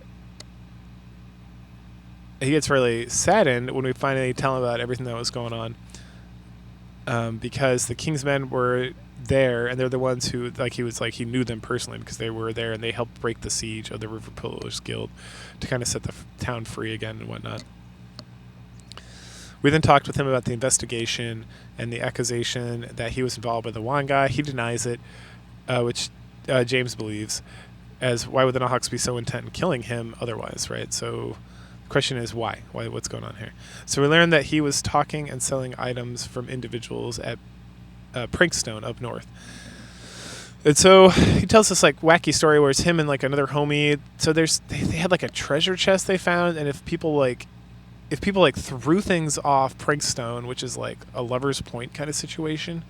he gets really saddened when we finally tell him about everything that was going on, because the king's men were there, and they're the ones who, like, he knew them personally because they were there, and they helped break the siege of the River Pillars Guild to kind of set the town free again and whatnot. We then talked with him about the investigation and the accusation that he was involved with the wine guy. He denies it, which James believes, as why would the Nighthawks be so intent in killing him otherwise, right? So the question is why? What's going on here? So we learned that he was talking and selling items from individuals at Prankstone up north. And so he tells this like wacky story where it's him and like another homie. So they had like a treasure chest they found, and if people threw things off Prankstone, which is like a Lover's Point kind of situation,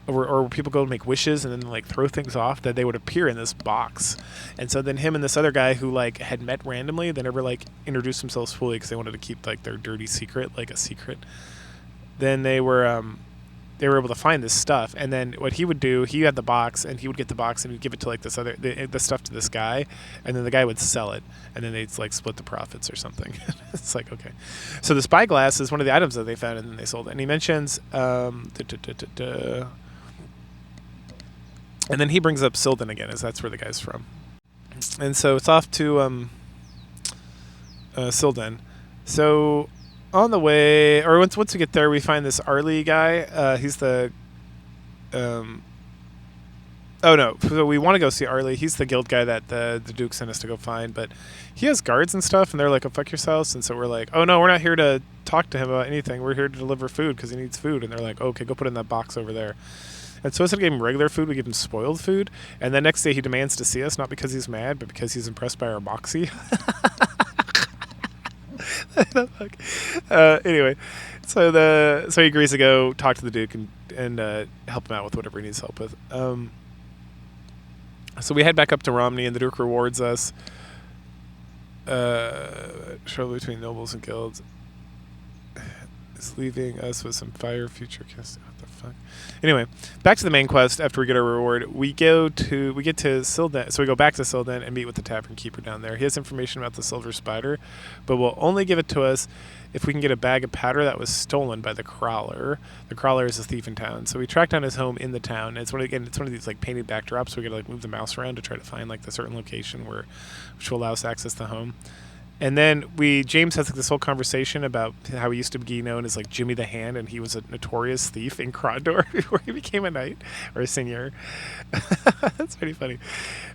or people go and make wishes and then like throw things off, that they would appear in this box. And so then him and this other guy who like had met randomly, they never like introduced themselves fully because they wanted to keep like their dirty secret like a secret. Then they they were able to find this stuff. And then what he would do, he had the box, and he would get the box and he'd give it to like this other the stuff to this guy, and then the guy would sell it, and then they'd like split the profits or something. It's like, okay. So the spyglass is one of the items that they found, and then they sold it. And he mentions and then he brings up Silden again, as that's where the guy's from. And so it's off to Silden. So on the way, or once we get there, we find this Arlie guy. He's the oh no, so we want to go see Arlie. He's the guild guy that the Duke sent us to go find, but he has guards and stuff, and they're like, "Oh, fuck yourselves." And so we're like, "Oh no, we're not here to talk to him about anything. We're here to deliver food because he needs food." And they're like, "Okay, go put it in that box over there." And so instead of giving him regular food, we give him spoiled food. And then next day he demands to see us, not because he's mad, but because he's impressed by our moxie. Anyway, so he agrees to go talk to the Duke and help him out with whatever he needs help with. So we head back up to Romney, and the Duke rewards us. Struggle between nobles and guilds is leaving us with some fire future cast. What the fuck? Anyway, back to the main quest. After we get our reward, we get to Silden. So we go back to Silden and meet with the tavern keeper down there. He has information about the silver spider, but will only give it to us if we can get a bag of powder that was stolen by the Crawler. The Crawler is a thief in town. So we track down his home in the town. It's one of these like painted backdrops. So we gotta like move the mouse around to try to find like the certain location which will allow us to access the home. And then James has like this whole conversation about how he used to be known as like Jimmy the Hand, and he was a notorious thief in Krondor before he became a knight or a seigneur. That's pretty funny.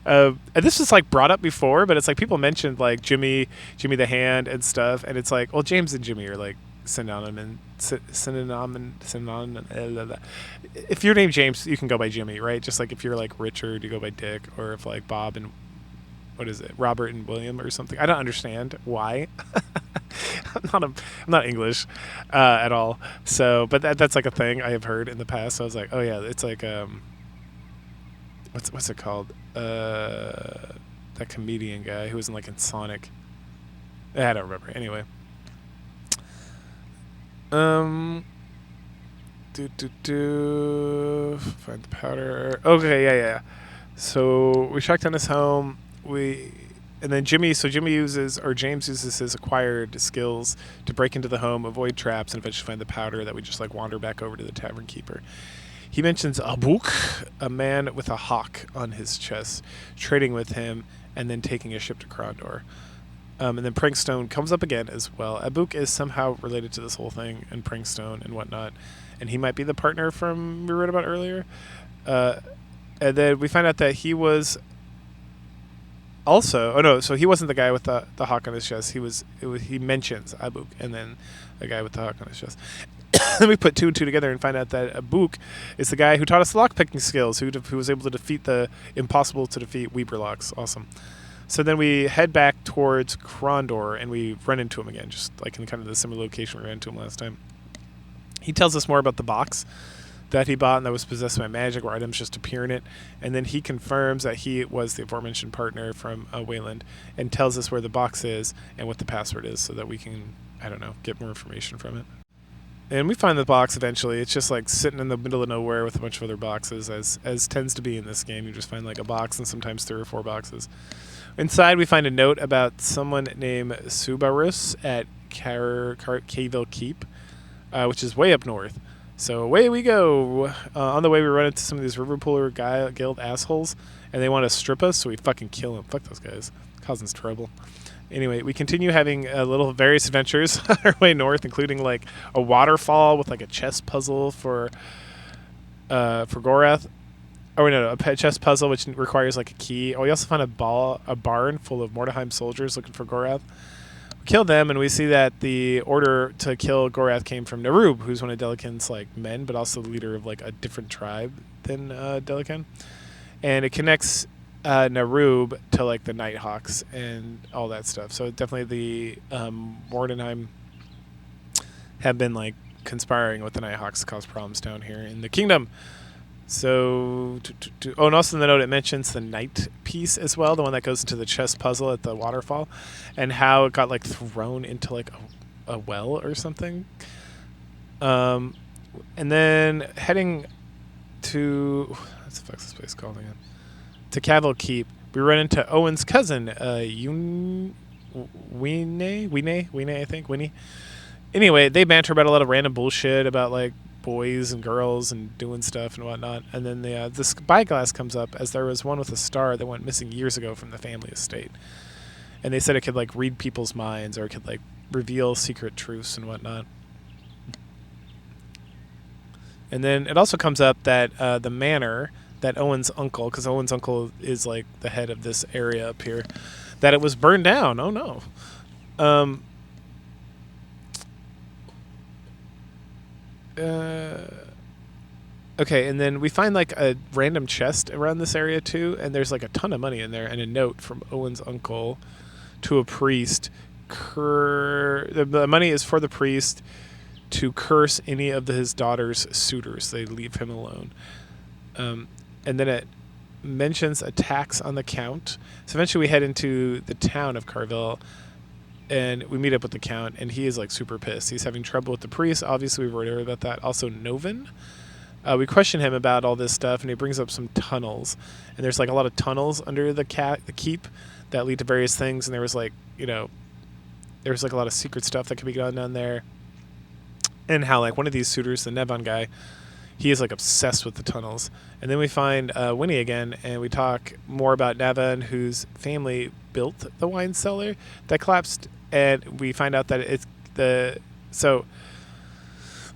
And this was like brought up before, but it's like people mentioned like Jimmy the Hand and stuff, and it's like, well, James and Jimmy are like synonym. If you're named James, you can go by Jimmy, right? Just like if you're like Richard, you go by Dick, or if like Bob and what is it, Robert and William or something. I don't understand why. I'm not English at all. So, but that's like a thing I have heard in the past. So I was like, oh yeah, it's like what's it called? That comedian guy who was in like in Sonic. I don't remember. Anyway. Find the powder. Okay, yeah. So we tracked down his home. And then James uses his acquired skills to break into the home, avoid traps, and eventually find the powder that we just like wander back over to the tavern keeper. He mentions Abuk, a man with a hawk on his chest, trading with him and then taking a ship to Krondor. And then Prankstone comes up again as well. Abuk is somehow related to this whole thing, and Prankstone and whatnot, and he might be the partner we read about earlier. And then we find out that he was also, so he wasn't the guy with the hawk on his chest. He mentions Abuk, and then the guy with the hawk on his chest. Then we put two and two together and find out that Abuk is the guy who taught us the lockpicking skills, who was able to defeat the impossible to defeat Weber locks. Awesome. So then we head back towards Krondor, and we run into him again, just like in kind of the similar location we ran into him last time. He tells us more about the box that he bought and that was possessed by magic, where items just appear in it. And then he confirms that he was the aforementioned partner from Wayland, and tells us where the box is and what the password is so that we can, get more information from it. And we find the box eventually. It's just like sitting in the middle of nowhere with a bunch of other boxes, as tends to be in this game. You just find like a box and sometimes 3 or 4 boxes. Inside, we find a note about someone named Subarus at Caville Keep, which is way up north. So away we go. On the way, we run into some of these Riverpooler guild assholes, and they want to strip us, so we fucking kill them. Fuck those guys. Causing us trouble. Anyway, we continue having little various adventures on our way north, including like a waterfall with like a chess puzzle for Gorath. Oh, no, a chess puzzle which requires like a key. Oh, we also find a barn full of Mordheim soldiers looking for Gorath. We kill them, and we see that the order to kill Gorath came from Narub, who's one of Delican's like men, but also the leader of like a different tribe than Delican. And it connects Narub to like the Nighthawks and all that stuff. So definitely the Mordenheim have been like conspiring with the Nighthawks to cause problems down here in the kingdom. So, and also in the note it mentions the night piece as well, the one that goes into the chess puzzle at the waterfall, and how it got like thrown into like a well or something. And then heading to what the fuck's this place called again? To Cavil Keep, we run into Owen's cousin, Winnie, I think, Winnie. Anyway, they banter about a lot of random bullshit about like boys and girls and doing stuff and whatnot. And then the spyglass comes up, as there was one with a star that went missing years ago from the family estate. And they said it could like read people's minds, or it could like reveal secret truths and whatnot. And then it also comes up that the manor that Owen's uncle, because Owen's uncle is like the head of this area up here, that it was burned down. Oh no. Okay, and then we find like a random chest around this area too, and there's like a ton of money in there, and a note from Owen's uncle to a priest. The money is for the priest to curse any of his daughter's suitors. They leave him alone. And then it mentions a tax on the count. So eventually we head into the town of Carville, and we meet up with the count, and he is like super pissed. He's having trouble with the priest. Obviously, we've already heard about that. Also, Novin. We question him about all this stuff, and he brings up some tunnels. And there's like a lot of tunnels under the keep that lead to various things. And there was like, there's like a lot of secret stuff that could be done down there. And how like one of these suitors, the Nevon guy, he is like obsessed with the tunnels. And then we find Winnie again, and we talk more about Nevon, whose family built the wine cellar that collapsed. And we find out that it's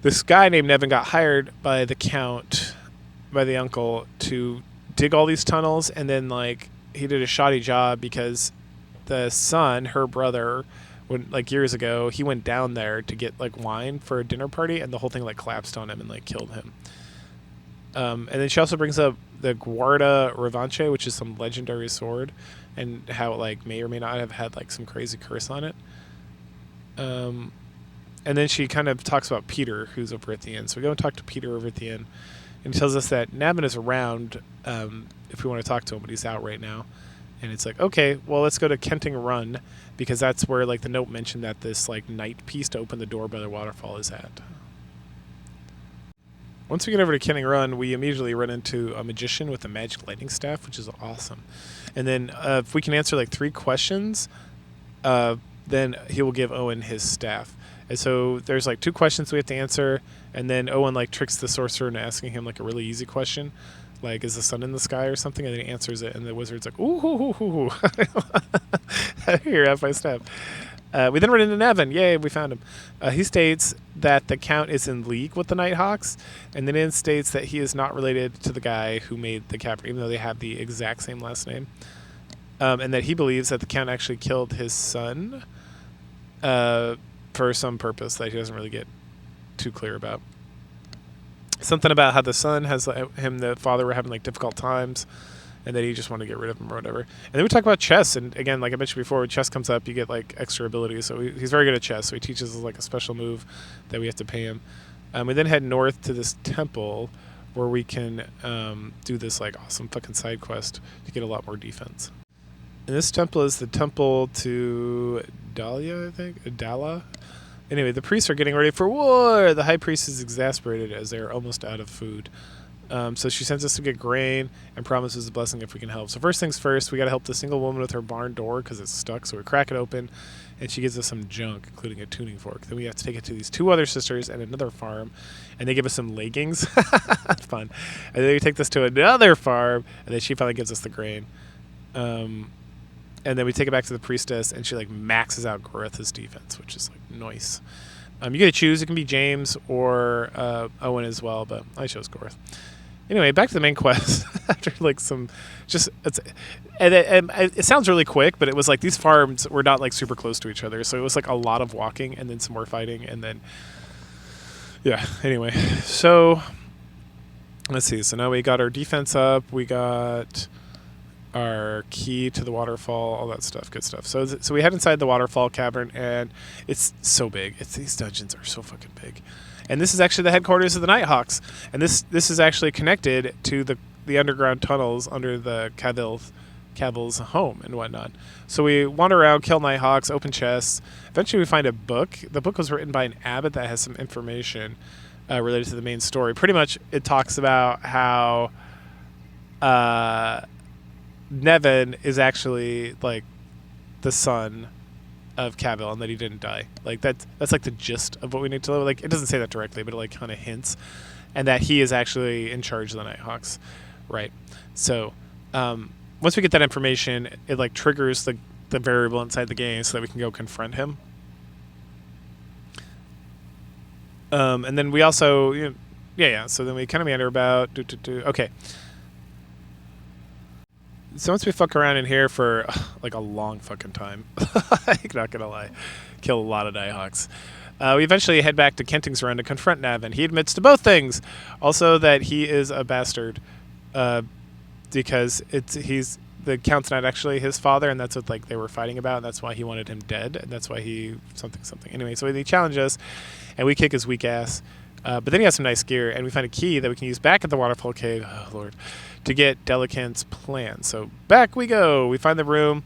this guy named Nevon got hired by the count, by the uncle, to dig all these tunnels. And then like he did a shoddy job because the son, her brother, when like years ago, he went down there to get like wine for a dinner party, and the whole thing like collapsed on him and like killed him. And then she also brings up the Guarda Revanche, which is some legendary sword, and how it like may or may not have had like some crazy curse on it. And then she kind of talks about Peter, who's over at the inn. So we go and talk to Peter over at the inn, and he tells us that Navin is around if we want to talk to him, but he's out right now. And it's like, okay, well, let's go to Kenting Run, because that's where like the note mentioned that this like night piece to open the door by the waterfall is at. Once we get over to Kenting Run, we immediately run into a magician with a magic lightning staff, which is awesome. And then if we can answer like 3 questions, then he will give Owen his staff. And so there's like 2 questions we have to answer, and then Owen like tricks the sorcerer into asking him like a really easy question, like, is the sun in the sky or something? And then he answers it, and the wizard's like, ooh, hoo, hoo, hoo. Here, have my staff. We then run into Nevin. Yay, we found him. He states that the count is in league with the Nighthawks, and then states that he is not related to the guy who made the capper, even though they have the exact same last name. And that he believes that the count actually killed his son for some purpose that he doesn't really get too clear about. Something about how the son has the father were having like difficult times, and that he just wanted to get rid of him or whatever. And then we talk about chess, and again, like I mentioned before, when chess comes up, you get like extra abilities. So he's very good at chess, so he teaches us like a special move that we have to pay him. We then head north to this temple where we can do this like awesome fucking side quest to get a lot more defense. And this temple is the temple to Dahlia, I think? Dala? Anyway, the priests are getting ready for war. The high priest is exasperated as they are almost out of food. So she sends us to get grain and promises a blessing if we can help. So first things first, we got to help the single woman with her barn door because it's stuck. So we crack it open, and she gives us some junk, including a tuning fork. Then we have to take it to these 2 other sisters and another farm, and they give us some leggings. Fun. And then we take this to another farm, and then she finally gives us the grain. And then we take it back to the priestess, and she like maxes out Goretha's defense, which is like nice. You get to choose. It can be James or Owen as well, but I chose Goreth. Anyway, back to the main quest. After like some, it sounds really quick, but it was like these farms were not like super close to each other, so it was like a lot of walking and then some more fighting, and then yeah. Anyway, so let's see. So now we got our defense up. We got our key to the waterfall, all that stuff, good stuff. So we head inside the waterfall cavern, and it's so big. These dungeons are so fucking big. And this is actually the headquarters of the Nighthawks. And this is actually connected to the underground tunnels under the Cavill's home and whatnot. So we wander around, kill Nighthawks, open chests. Eventually we find a book. The book was written by an abbot that has some information related to the main story. Pretty much, it talks about how Nevin is actually like the son of Cavill and that he didn't die. Like that's like the gist of what we need to know. Like it doesn't say that directly, but it like kind of hints, and that he is actually in charge of the Nighthawks, right? So once we get that information, it like triggers the variable inside the game so that we can go confront him. And then we also, yeah. So then we kind of meander about. Okay. So once we fuck around in here for like a long fucking time, I'm not gonna lie, kill a lot of Nighthawks. We eventually head back to Kenting's Run to confront Navin. He admits to both things, also that he is a bastard, because the Count's not actually his father, and that's what like they were fighting about, and that's why he wanted him dead, and that's why he something. Anyway, so he challenges us, and we kick his weak ass. But then he has some nice gear, and we find a key that we can use back at the Waterfall Cave. Oh lord. To get Delican's plan. So back we go. We find the room.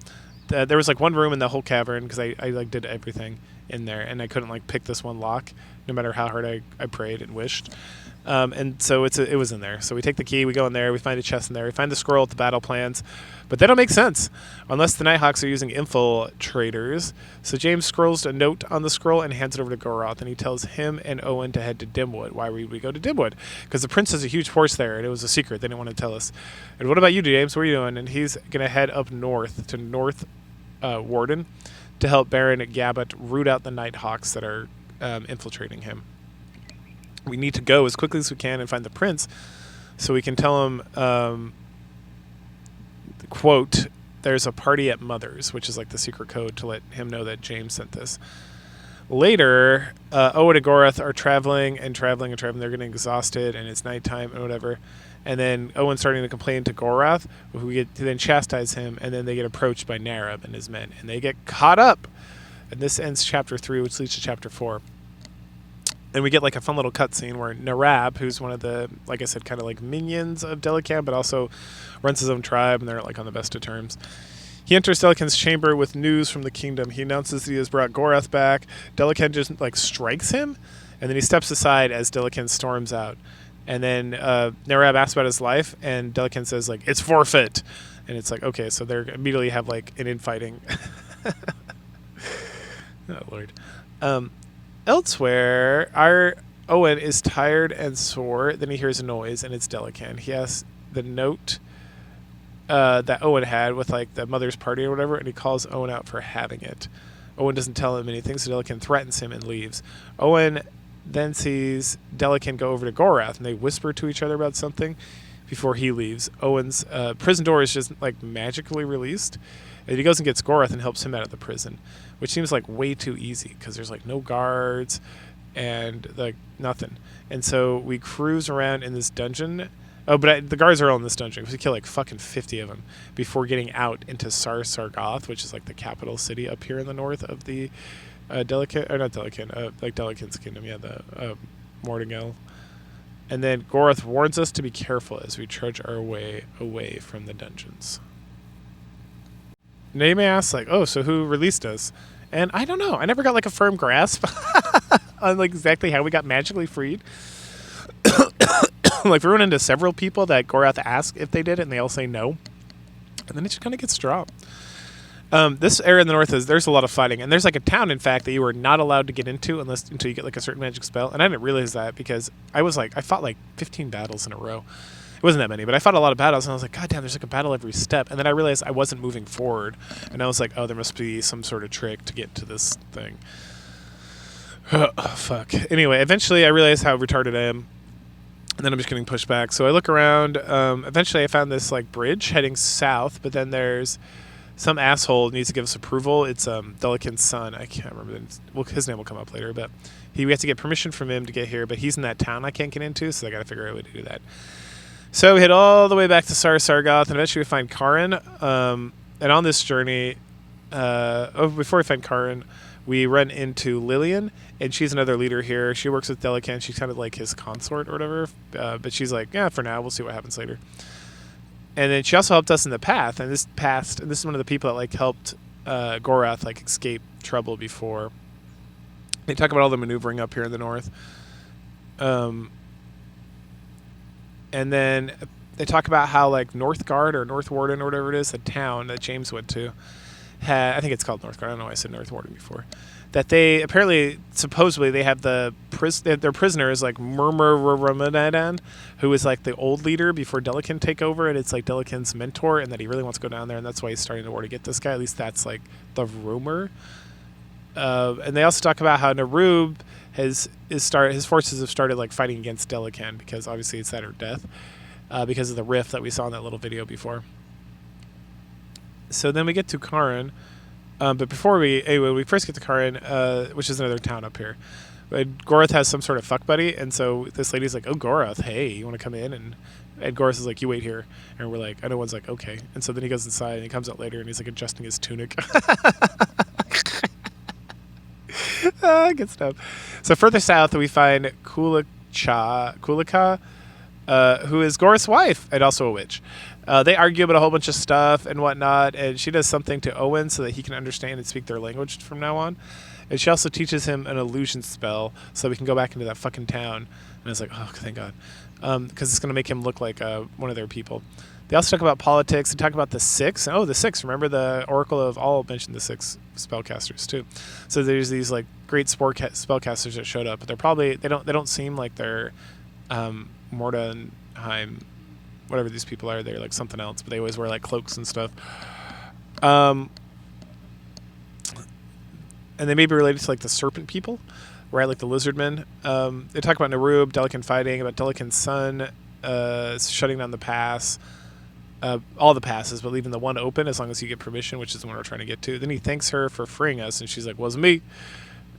There was like one room in the whole cavern because I like did everything in there, and I couldn't like pick this one lock no matter how hard I prayed and wished. And so it was in there. So we take the key, we go in there, we find a chest in there, we find the scroll with the battle plans, but they don't make sense unless the Nighthawks are using infiltrators. So James scrolls a note on the scroll and hands it over to Goroth, and he tells him and Owen to head to Dimwood. Why would we go to Dimwood? Because the prince has a huge force there, and it was a secret. They didn't want to tell us. And what about you, James? What are you doing? And he's going to head up north to North Warden to help Baron Gabbett root out the Nighthawks that are infiltrating him. We need to go as quickly as we can and find the prince so we can tell him, quote, there's a party at Mother's, which is like the secret code to let him know that James sent this. Later, Owen and Goroth are traveling. They're getting exhausted, and it's nighttime and whatever. And then Owen's starting to complain to Goroth, who get to then chastise him, and then they get approached by Narab and his men, and they get caught up. And this ends chapter 3, which leads to chapter 4. And we get like a fun little cutscene where Narab, who's one of the, like I said, kind of like minions of Delican, but also runs his own tribe, and they're like on the best of terms. He enters Delican's chamber with news from the kingdom. He announces that he has brought Goroth back. Delican just like strikes him, and then he steps aside as Delican storms out. And then Narab asks about his life, and Delican says like, it's forfeit. And it's like, okay, so they immediately have like an infighting. Oh Lord. Elsewhere, our Owen is tired and sore. Then he hears a noise, and it's Delican. He has the note that Owen had with like the mother's party or whatever, and he calls Owen out for having it. Owen doesn't tell him anything, so Delican threatens him and leaves. Owen then sees Delican go over to Goroth, and they whisper to each other about something before he leaves. Owen's prison door is just like magically released, and he goes and gets Goroth and helps him out of the prison, which seems like way too easy because there's like no guards and like nothing. And so we cruise around in this dungeon. Oh, but the guards are all in this dungeon because we kill like fucking 50 of them before getting out into Sargoth, which is like the capital city up here in the north of the like Delican's kingdom, yeah, the Mortingel. And then Goroth warns us to be careful as we trudge our way away from the dungeons. Now you may ask, like, oh, so who released us? And I don't know. I never got like a firm grasp on like exactly how we got magically freed. Like we run into several people that Goroth asked if they did it, and they all say no. And then it just kind of gets dropped. This area in the north there's a lot of fighting, and there's like a town, in fact, that you are not allowed to get into until you get like a certain magic spell. And I didn't realize that because I fought like 15 battles in a row. It wasn't that many, but I fought a lot of battles, and I was like, God damn, there's like a battle every step. And then I realized I wasn't moving forward, and I was like, oh, there must be some sort of trick to get to this thing. Oh, fuck. Anyway, eventually I realized how retarded I am, and then I'm just getting pushed back. So I look around. Eventually I found this like bridge heading south, but then there's some asshole needs to give us approval. It's Delican's son. I can't remember. His name will come up later, but we have to get permission from him to get here, but he's in that town I can't get into, so I got to figure out a way to do that. So we head all the way back to Sargoth, and eventually we find Karin. And on this journey, before we find Karin, we run into Lillian, and she's another leader here. She works with Delican. She's kind of like his consort or whatever, but she's like, yeah, for now, we'll see what happens later. And then she also helped us in the path, and this is one of the people that like helped Goroth like escape trouble before. They talk about all the maneuvering up here in the north. Um, and then they talk about how like Northgard or North Warden or whatever it is, the town that James went to, I think it's called Northgard. I don't know why I said North Warden before. That they apparently, supposedly, they have their prisoners like Murmur, who is like the old leader before Delican take over, and it's like Delican's mentor, and that he really wants to go down there, and that's why he's starting the war to get this guy. At least that's like the rumor. And they also talk about how Narub his forces have started like fighting against Delican because obviously it's that or death, because of the rift that we saw in that little video before. So then we get to Karin. But before we first get to Karin, which is another town up here, Goroth has some sort of fuck buddy, and so this lady's like, "Oh, Goroth, hey, you want to come in?" And Goroth is like, "You wait here," and we're like, "I know." One's like, "Okay," and so then he goes inside and he comes out later and he's like adjusting his tunic. Good stuff. So further south we find Kulika, who is Goroth's wife and also a witch. They argue about a whole bunch of stuff and whatnot, and she does something to Owen so that he can understand and speak their language from now on. And she also teaches him an illusion spell so we can go back into that fucking town. And it's like, oh, thank God. Because it's going to make him look like one of their people. They also talk about politics and talk about the Six. Oh, the Six. Remember the Oracle of All mentioned the Six spellcasters too. So there's these like great spellcasters that showed up, but they don't seem like they're Mordenheim, whatever these people are. They're like something else, but they always wear like cloaks and stuff. And they may be related to like the Serpent people, right? Like the Lizard Men. They talk about Narub, Delican fighting, about Delican's son shutting down the pass. All the passes, but leaving the one open as long as you get permission, which is the one we're trying to get to. Then he thanks her for freeing us, and she's like, "Wasn't me,"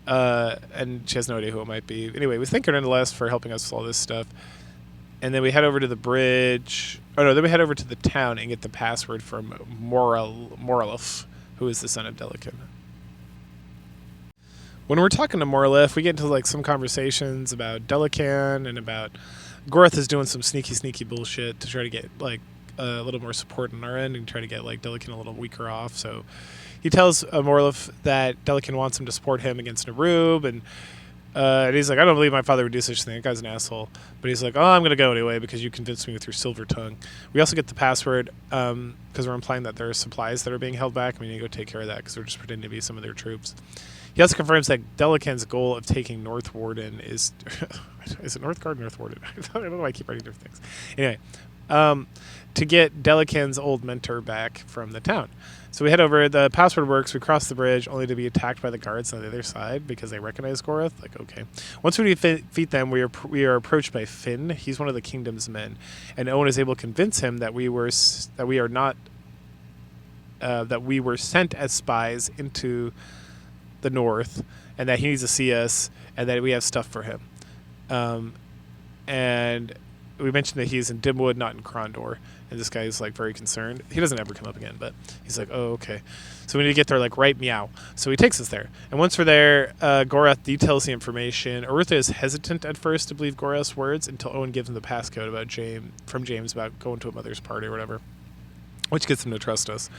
and she has no idea who it might be. Anyway, we thank her nonetheless for helping us with all this stuff. And then we head over to the bridge. Oh no, then we head over to the town and get the password from Morlef, who is the son of Delican. When we're talking to Morlef, we get into like some conversations about Delican and about Goroth is doing some sneaky bullshit to try to get like a little more support on our end and try to get like Delican a little weaker off. So he tells Morlef that Delican wants him to support him against Narub, and he's like, "I don't believe my father would do such a thing. That guy's an asshole." But he's like, "Oh, I'm going to go anyway because you convinced me with your silver tongue." We also get the password because we're implying that there are supplies that are being held back. We need to go take care of that because we're just pretending to be some of their troops. He also confirms that Delican's goal of taking North Warden is... is it Northgard or North Warden? I don't know why I keep writing different things. Anyway, to get Delican's old mentor back from the town. So we head over. The password works. We cross the bridge, only to be attacked by the guards on the other side because they recognize Goroth. Like, okay. Once we defeat them, we are approached by Finn. He's one of the kingdom's men, and Owen is able to convince him that we were sent as spies into the north, and that he needs to see us, and that we have stuff for him. And we mentioned that he's in Dimwood, not in Krondor. And this guy is like very concerned. He doesn't ever come up again, but he's like, "Oh, okay." So we need to get there, like, right meow. So he takes us there. And once we're there, Goroth details the information. Arutha is hesitant at first to believe Goroth's words until Owen gives him the passcode about James about going to a mother's party or whatever, which gets him to trust us.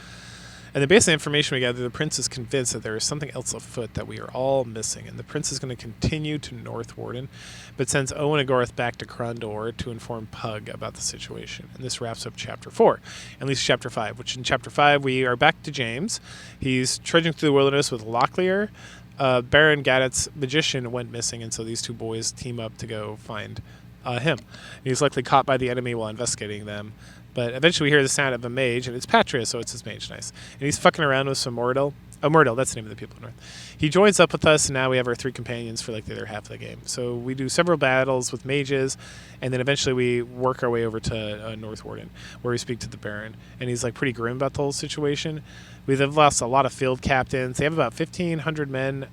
And then based on the information we gather, the prince is convinced that there is something else afoot that we are all missing, and the prince is going to continue to North Warden, but sends Owen and Goroth back to Krondor to inform Pug about the situation. And this wraps up Chapter 4, at least Chapter 5, which in Chapter 5 we are back to James. He's trudging through the wilderness with Locklear. Baron Gadet's magician went missing, and so these two boys team up to go find him. He's likely caught by the enemy while investigating them. But eventually we hear the sound of a mage, and it's Patria, so it's his mage, nice. And he's fucking around with some Mordel. Oh, Mordel, that's the name of the people in North. He joins up with us, and now we have our 3 companions for like the other half of the game. So we do several battles with mages, and then eventually we work our way over to North Warden, where we speak to the Baron. And he's like pretty grim about the whole situation. We've lost a lot of field captains. They have about 1,500 men.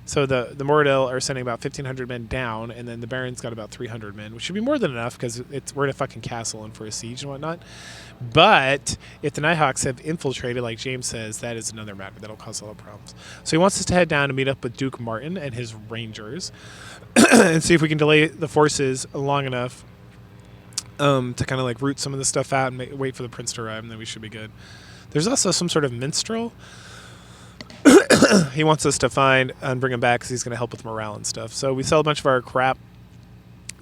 So the Mordel are sending about 1,500 men down, and then the Baron's got about 300 men, which should be more than enough because we're in a fucking castle and for a siege and whatnot. But if the Nighthawks have infiltrated, like James says, that is another matter. That'll cause a lot of problems. So he wants us to head down and meet up with Duke Martin and his rangers and see if we can delay the forces long enough to kind of like root some of the stuff out and wait for the prince to arrive, and then we should be good. There's also some sort of minstrel he wants us to find and bring him back because he's going to help with morale and stuff. So we sell a bunch of our crap,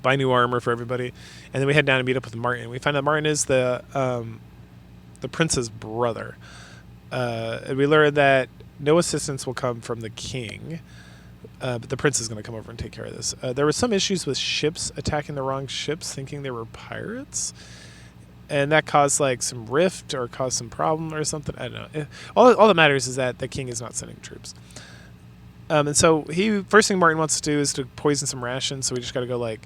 buy new armor for everybody, and then we head down and meet up with Martin. We find out Martin is the prince's brother. And we learn that no assistance will come from the king, but the prince is going to come over and take care of this. There were some issues with ships attacking the wrong ships, thinking they were pirates, and that caused like some rift or caused some problem or something. I don't know. All that matters is that the king is not sending troops. And so first thing Martin wants to do is to poison some rations. So we just got to go like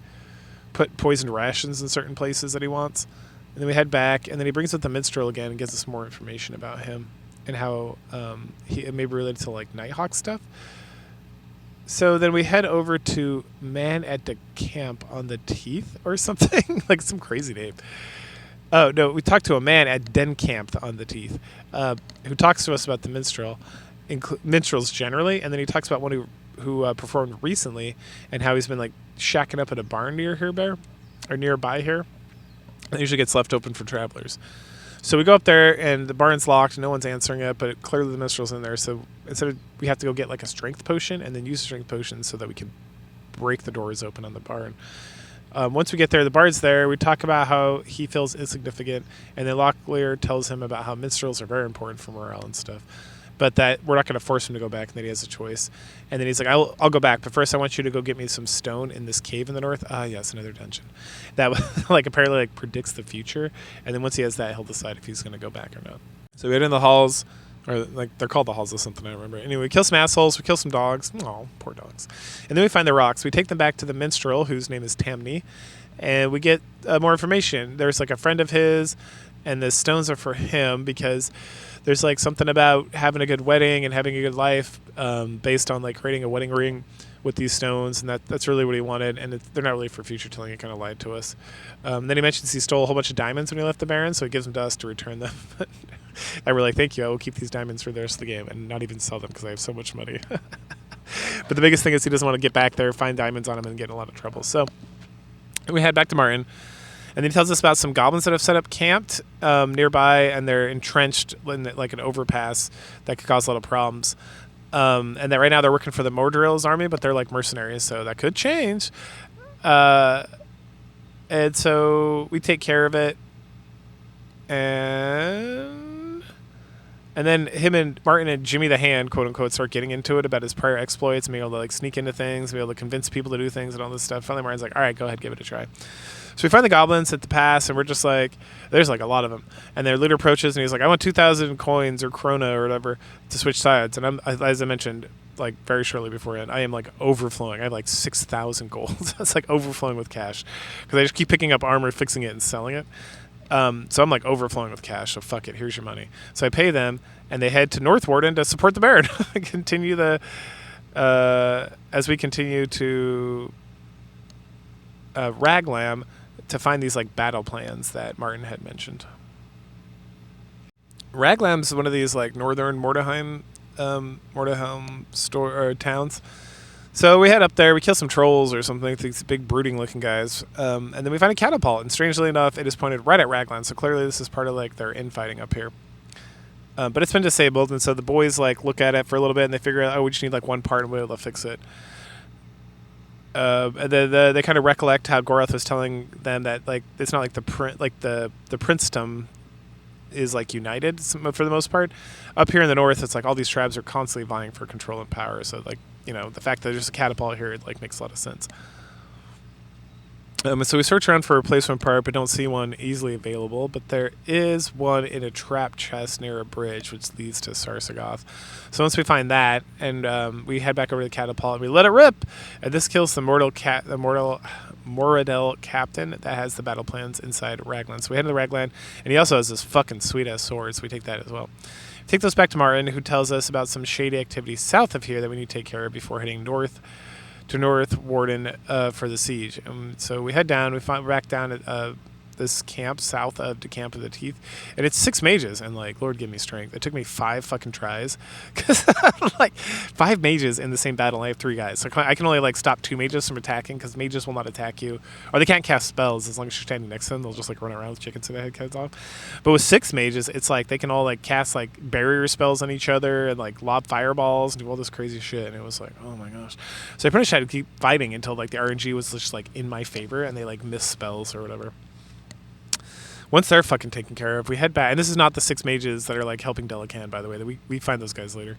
put poisoned rations in certain places that he wants. And then we head back, and then he brings up the minstrel again and gives us more information about him and how it may be related to like Nighthawk stuff. So then we head over to Man at the Camp on the Teeth or something, like some crazy name. Oh, no, we talked to a man at Den Camp on the Teeth who talks to us about the minstrel, minstrels generally, and then he talks about one who performed recently and how he's been like shacking up at a barn nearby here. It usually gets left open for travelers. So we go up there, and the barn's locked, and no one's answering it, but clearly the minstrel's in there. So we have to go get like a strength potion and then use the strength potion so that we can break the doors open on the barn. Once we get there, the bard's there. We talk about how he feels insignificant, and then Locklear tells him about how minstrels are very important for morale and stuff, but that we're not going to force him to go back, and that he has a choice. And then he's like, I'll go back, but first I want you to go get me some stone in this cave in the north. Yes, another dungeon. That like apparently like predicts the future, and then once he has that, he'll decide if he's going to go back or not. So we get in the halls, or like they're called the halls of something, I don't remember. Anyway, we kill some assholes, we kill some dogs. Oh, poor dogs. And then we find the rocks. We take them back to the minstrel, whose name is Tamni, and we get more information. There's like a friend of his, and the stones are for him because there's like something about having a good wedding and having a good life based on like creating a wedding ring with these stones, and that's really what he wanted, and they're not really for future telling. It kind of lied to us. Then he mentions he stole a whole bunch of diamonds when he left the Baron, so he gives them to us to return them. And we're like, thank you, I will keep these diamonds for the rest of the game and not even sell them because I have so much money. But the biggest thing is he doesn't want to get back there, find diamonds on him, and get in a lot of trouble. So we head back to Martin, and then he tells us about some goblins that have set up camped nearby, and they're entrenched in like an overpass that could cause a lot of problems. And that right now they're working for the Mordril's army, but they're like mercenaries, so that could change. And so we take care of it, and then him and Martin and Jimmy the Hand, quote unquote, start getting into it about his prior exploits and being able to like sneak into things, be able to convince people to do things and all this stuff. Finally, Martin's like, all right, go ahead, give it a try. So we find the goblins at the pass, and we're just like, there's like a lot of them. And their leader approaches, and he's like, I want 2,000 coins or krona or whatever to switch sides. And as I mentioned, like very shortly beforehand, I am like overflowing. I have like 6,000 gold. It's like overflowing with cash because I just keep picking up armor, fixing it, and selling it. So I'm like overflowing with cash. So fuck it, here's your money. So I pay them, and they head to North Warden to support the Baron. Continue as we continue to Raglam to find these like battle plans that Martin had mentioned. Raglam's one of these like northern Mordheim towns. So we head up there, we kill some trolls or something, these big brooding looking guys, and then we find a catapult, and strangely enough it is pointed right at Raglan, so clearly this is part of like their infighting up here. But it's been disabled, and so the boys like look at it for a little bit, and they figure out, we just need like one part and we'll be able to fix it. And then they kind of recollect how Goroth was telling them that like it's not like the princedom is like united for the most part. Up here in the north, it's like all these tribes are constantly vying for control and power. So like, you know, the fact that there's a catapult here, it like makes a lot of sense. So we search around for a replacement part, but don't see one easily available. But there is one in a trap chest near a bridge, which leads to Sarsagoth. So once we find that, and we head back over to the catapult, and we let it rip, and this kills the Moradel captain that has the battle plans inside Raglan. So we head to the Raglan, and he also has this fucking sweet ass sword. So we take that as well. Take those back to Martin, who tells us about some shady activities south of here that we need to take care of before heading north to North Warden for the siege. So we head down. We find back down at this camp south of the Camp of the Teeth, and it's 6 mages, and like, Lord give me strength. It took me 5 fucking tries, because like 5 mages in the same battle. And I have 3 guys, so I can only like stop 2 mages from attacking, because mages will not attack you, or they can't cast spells as long as you're standing next to them. They'll just like run around with chickens to their heads off. But with 6 mages, it's like they can all like cast like barrier spells on each other and like lob fireballs and do all this crazy shit. And it was like, oh my gosh. So I pretty much had to keep fighting until like the RNG was just like in my favor, and they like miss spells or whatever. Once they're fucking taken care of, we head back. And this is not the 6 mages that are like helping Delacan, by the way. That we find those guys later.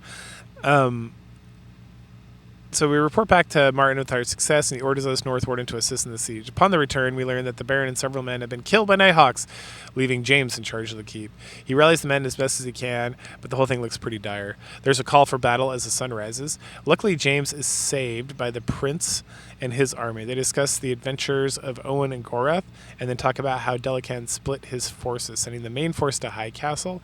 So we report back to Martin with our success, and he orders us northward to assist in the siege. Upon the return, we learn that the Baron and several men have been killed by Nighthawks, leaving James in charge of the keep. He rallies the men as best as he can, but the whole thing looks pretty dire. There's a call for battle as the sun rises. Luckily, James is saved by the prince and his army. They discuss the adventures of Owen and Gorath, and then talk about how Delacan split his forces, sending the main force to High Castle,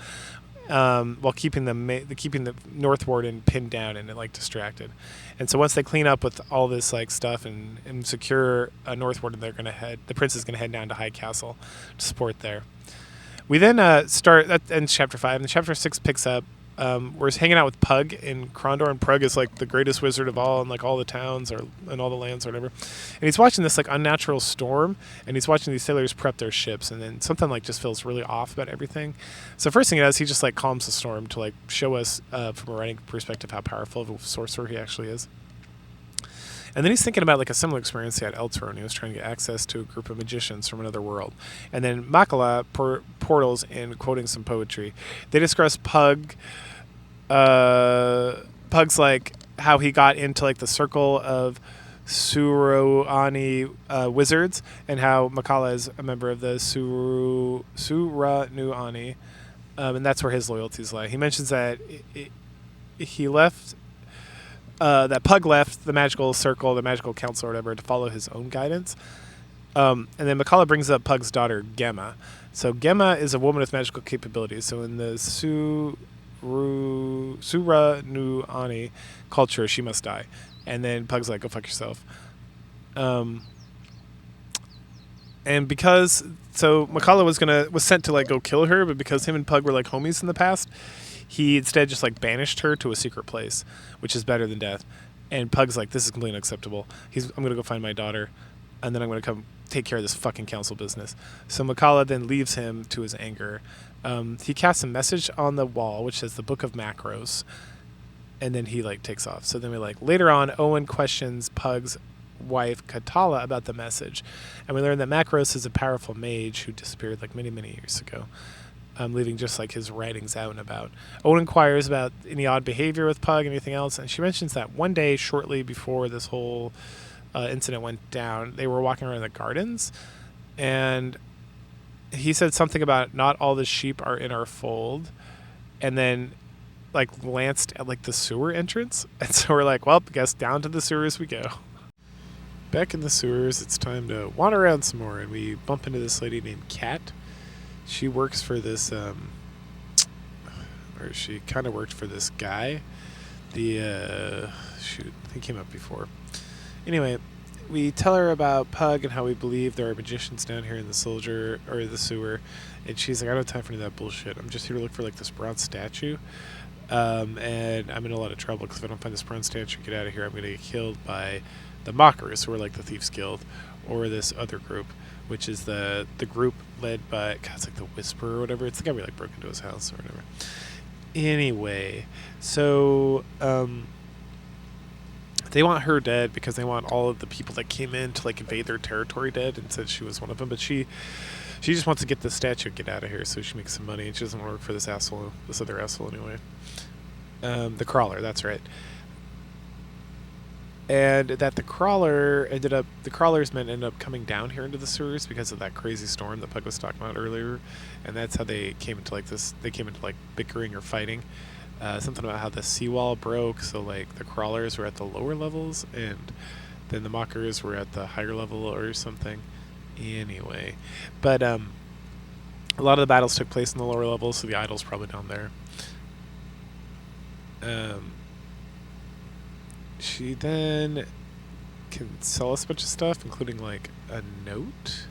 while keeping the North Warden pinned down and like distracted. And so once they clean up with all this like stuff and secure a North Warden, the prince is gonna head down to High Castle to support there. We then start, that ends chapter 5, and chapter 6 picks up. We're hanging out with Pug in Krondor, and Pug is like the greatest wizard of all in like all the towns and all the lands or whatever. And he's watching this like unnatural storm, and he's watching these sailors prep their ships, and then something like just feels really off about everything. So first thing he does, he just like calms the storm to like show us from a writing perspective how powerful of a sorcerer he actually is. And then he's thinking about like a similar experience he had elsewhere when he was trying to get access to a group of magicians from another world. And then Makala portals in quoting some poetry. They discuss Pug's like how he got into like the circle of Suruani wizards, and how Makala is a member of the Suranuani, and that's where his loyalties lie. He mentions that he left. That Pug left the magical circle, the magical council or whatever, to follow his own guidance. And then Makala brings up Pug's daughter, Gemma. So Gemma is a woman with magical capabilities. So in the Suranuani culture, she must die. And then Pug's like, go fuck yourself. And because, so Makala was sent to like go kill her, but because him and Pug were like homies in the past, he instead just like banished her to a secret place, which is better than death. And Pug's like, this is completely unacceptable. I'm going to go find my daughter, and then I'm going to come take care of this fucking council business. So Makala then leaves him to his anger. He casts a message on the wall, which says the Book of Macros, and then he like takes off. So then we like, later on, Owen questions Pug's wife, Katala, about the message. And we learn that Macros is a powerful mage who disappeared like many, many years ago. Leaving just like his writings out and about. Owen inquires about any odd behavior with Pug and anything else, and she mentions that one day shortly before this whole incident went down, they were walking around the gardens, and he said something about not all the sheep are in our fold, and then like glanced at like the sewer entrance, and so we're like, well, I guess down to the sewers we go. Back in the sewers, it's time to wander around some more, and we bump into this lady named Kat. She works for this, or she kind of worked for this guy. Shoot, he came up before. Anyway, we tell her about Pug and how we believe there are magicians down here in the sewer, and she's like, I don't have time for any of that bullshit. I'm just here to look for like this bronze statue, and I'm in a lot of trouble because if I don't find this bronze statue, get out of here, I'm gonna get killed by the Mockers, who are like the Thieves Guild, or this other group, which is the group led by, God, it's like the Whisperer or whatever. It's the guy we like broke into his house or whatever. Anyway, so they want her dead because they want all of the people that came in to like invade their territory dead, and said she was one of them. But she just wants to get the statue and get out of here so she can make some money, and she doesn't want to work for this other asshole anyway. The Crawler, that's right. And that the Crawler's men ended up coming down here into the sewers because of that crazy storm that Pug was talking about earlier, and that's how they came into like this. They came into like bickering or fighting. Something about how the seawall broke, so like the Crawlers were at the lower levels, and then the Mockers were at the higher level or something. Anyway, but a lot of the battles took place in the lower levels, so the idol's probably down there. She then can sell us a bunch of stuff, including like a note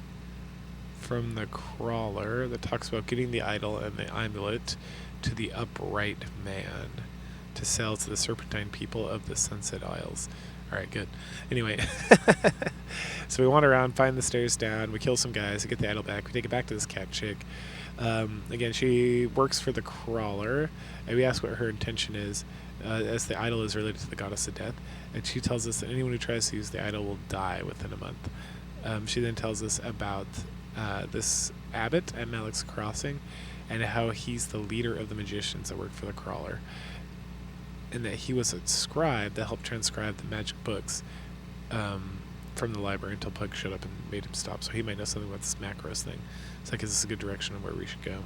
from the crawler that talks about getting the idol and the amulet to the upright man to sell to the serpentine people of the Sunset Isles. Alright, good. Anyway, so we wander around, find the stairs down, we kill some guys, we get the idol back, we take it back to this cat chick. Again, she works for the crawler, and we ask what her intention is, as the idol is related to the goddess of death, and she tells us that anyone who tries to use the idol will die within a month. She then tells us about this abbot at Malik's Crossing, and how he's the leader of the magicians that work for the crawler, and that he was a scribe that helped transcribe the magic books from the library until Pug showed up and made him stop, so he might know something about this macros thing. So that gives us a good direction of where we should go.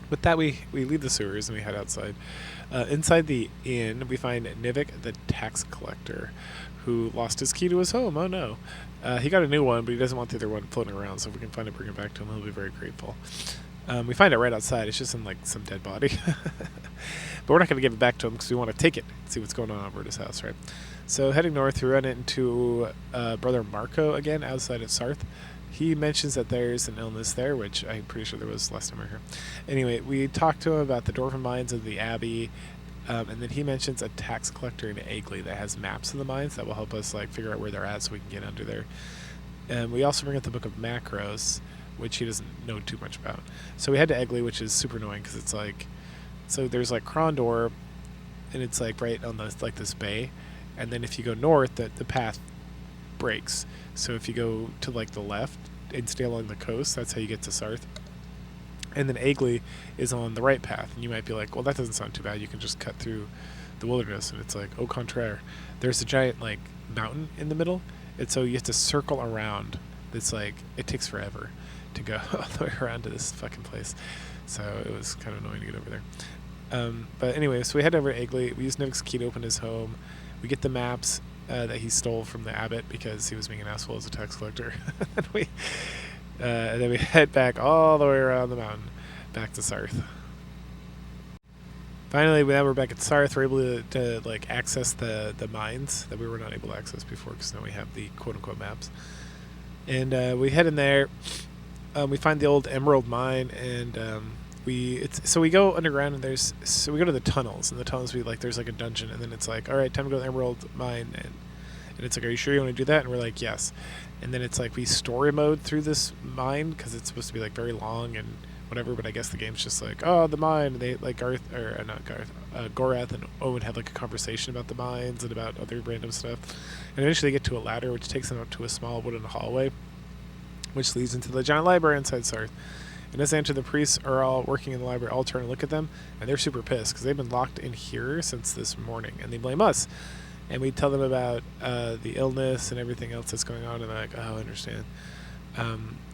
With that, we leave the sewers and we head outside. Inside the inn, we find Nivik, the tax collector, who lost his key to his home. Oh no. He got a new one, but he doesn't want the other one floating around, so if we can find it, bring it back to him, he'll be very grateful. We find it right outside. It's just in like some dead body. But we're not going to give it back to him because we want to take it, see what's going on over at his house, right? So heading north, we run into Brother Marco again outside of Sarth. He mentions that there's an illness there, which I'm pretty sure there was last time we were here. Anyway, we talked to him about the Dwarven mines of the Abbey, and then he mentions a tax collector in Eggley that has maps of the mines that will help us like figure out where they're at so we can get under there. And we also bring up the Book of Macros, which he doesn't know too much about. So we head to Eggley, which is super annoying because it's like, so there's like Krondor, and it's like right on the like this bay, and then if you go north, the path breaks. So if you go to like the left and stay along the coast, that's how you get to Sarth. And then Eggley is on the right path, and you might be like, well, that doesn't sound too bad. You can just cut through the wilderness, and it's like, au contraire. There's a giant like mountain in the middle, and so you have to circle around. It's like it takes forever to go all the way around to this fucking place. So it was kind of annoying to get over there. But anyway, so we head over to Eggley. We use Nivik's key to open his home. We get the maps that he stole from the abbot because he was being an asshole as a tax collector. And then we head back all the way around the mountain, back to Sarth. Finally, now we're back at Sarth. We're able to like access the mines that we were not able to access before because now we have the quote-unquote maps. And we head in there. We find the old emerald mine, and so we go underground, and we go to the tunnels, and the tunnels there's like a dungeon, and then it's like, all right, time to go to the emerald mine, and it's like, are you sure you want to do that? And we're like, yes. And then it's like we story mode through this mine because it's supposed to be like very long and whatever, but I guess the game's just like, oh, the mine. And they like Gorath and Owen have like a conversation about the mines and about other random stuff, and eventually they get to a ladder which takes them up to a small wooden hallway, which leads into the giant library inside Sarth. And as they enter, the priests are all working in the library, all turn and look at them, and they're super pissed because they've been locked in here since this morning, and they blame us. And we tell them about the illness and everything else that's going on, and they're like, oh, I understand.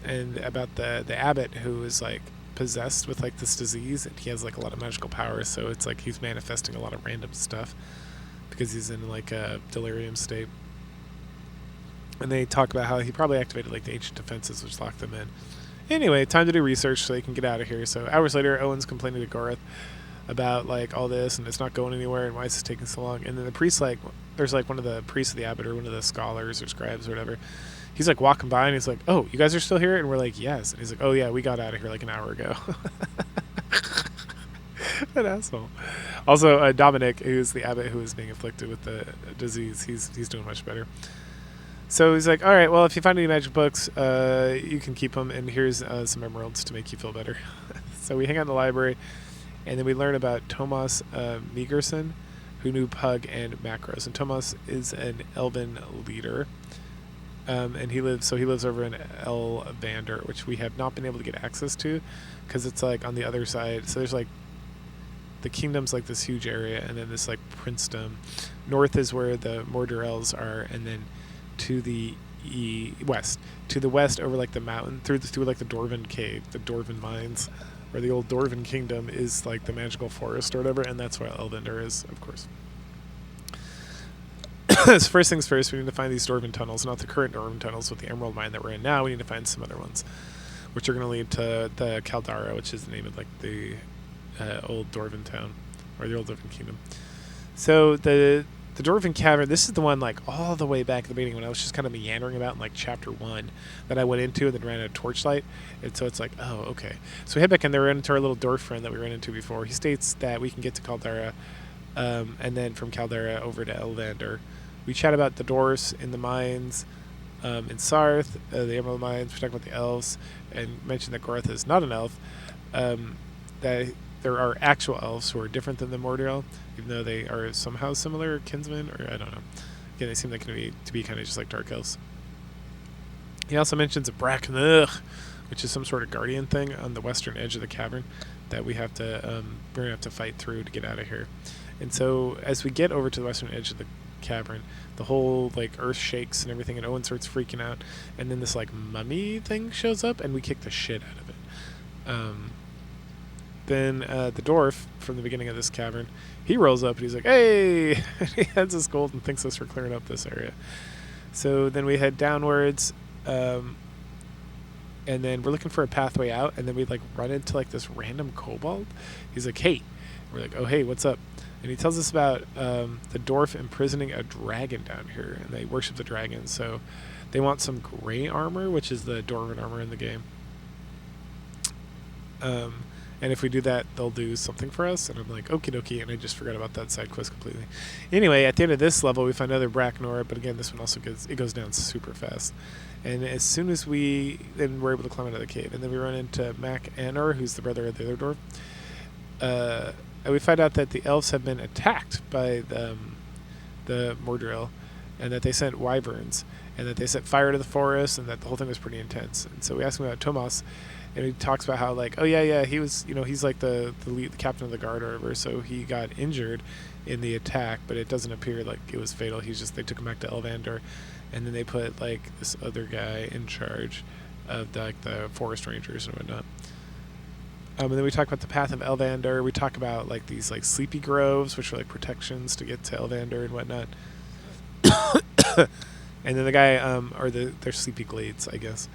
And about the abbot who is like possessed with like this disease, and he has like a lot of magical powers, so it's like he's manifesting a lot of random stuff because he's in like a delirium state. And they talk about how he probably activated like the ancient defenses which locked them in. Anyway, time to do research so they can get out of here. So hours later, Owen's complaining to Gorath about like all this, and it's not going anywhere, and why is this taking so long? And then the priest, like, there's like one of the priests of the abbot or one of the scholars or scribes or whatever. He's like walking by, and he's like, oh, you guys are still here? And we're like, yes. And he's like, oh yeah, we got out of here like an hour ago. An asshole. Also, Dominic, who's the abbot who is being afflicted with the disease, he's doing much better. So he's like, all right, well, if you find any magic books, you can keep them, and here's some emeralds to make you feel better. So we hang out in the library, and then we learn about Tomas Megerson, who knew Pug and Macros. And Tomas is an elven leader, and he lives over in Elvander, which we have not been able to get access to, because it's like on the other side. So there's like the kingdom's like this huge area, and then this like princedom. North is where the Mordorels are, and then to the west over like the mountain through like the Dwarven cave, the Dwarven mines, where the old Dwarven kingdom is like the magical forest or whatever, and that's where Elvander is, of course. So first things first, we need to find these Dwarven tunnels, not the current Dwarven tunnels with the emerald mine that we're in now. We need to find some other ones, which are going to lead to the Caldara, which is the name of like the old Dwarven town, or the old Dwarven kingdom. So the the Dwarven Cavern, this is the one like all the way back at the beginning when I was just kind of meandering about in like chapter 1 that I went into and then ran out of torchlight. And so it's like, oh, okay. So we head back in there, run into our little dwarf friend that we ran into before. He states that we can get to Caldera, and then from Caldera over to Elvander. We chat about the dwarves in the mines, in Sarth, the Emerald Mines. We talk about the elves and mention that Goroth is not an elf. That there are actual elves who are different than the Mordriel, even though they are somehow similar kinsmen, or I don't know. Again, they seem like to be kind of just like dark elves. He also mentions a Bracknugh, which is some sort of guardian thing on the western edge of the cavern that we're gonna have to fight through to get out of here. And so as we get over to the western edge of the cavern, the whole like earth shakes and everything, and Owen starts freaking out, and then this like mummy thing shows up, and we kick the shit out of it. Then the dwarf from the beginning of this cavern, he rolls up and he's like, hey! He has his gold and thanks us for clearing up this area. So then we head downwards, and then we're looking for a pathway out, and then we like run into like this random kobold. He's like, hey! We're like, oh hey, what's up? And he tells us about the dwarf imprisoning a dragon down here, and they worship the dragon, so they want some gray armor, which is the dwarven armor in the game. And if we do that, they'll do something for us. And I'm like, okie dokie, and I just forgot about that side quest completely. Anyway, at the end of this level, we find another Bracknor, but again, this one also goes down super fast. And as soon as then we're able to climb out of the cave, and then we run into Mac Anor, who's the brother of the other dwarf. And we find out that the elves have been attacked by the Mordriel, and that they sent wyverns, and that they set fire to the forest, and that the whole thing was pretty intense. And so we ask him about Tomas, and he talks about how like, oh yeah, he was, he's like the lead, the captain of the guard or whatever, so he got injured in the attack, but it doesn't appear like it was fatal. They took him back to Elvander, and then they put like this other guy in charge of the forest rangers and whatnot. And then we talk about the path of Elvander. We talk about like these like sleepy groves, which are like protections to get to Elvander and whatnot. And then the guy, or they're sleepy glades, I guess.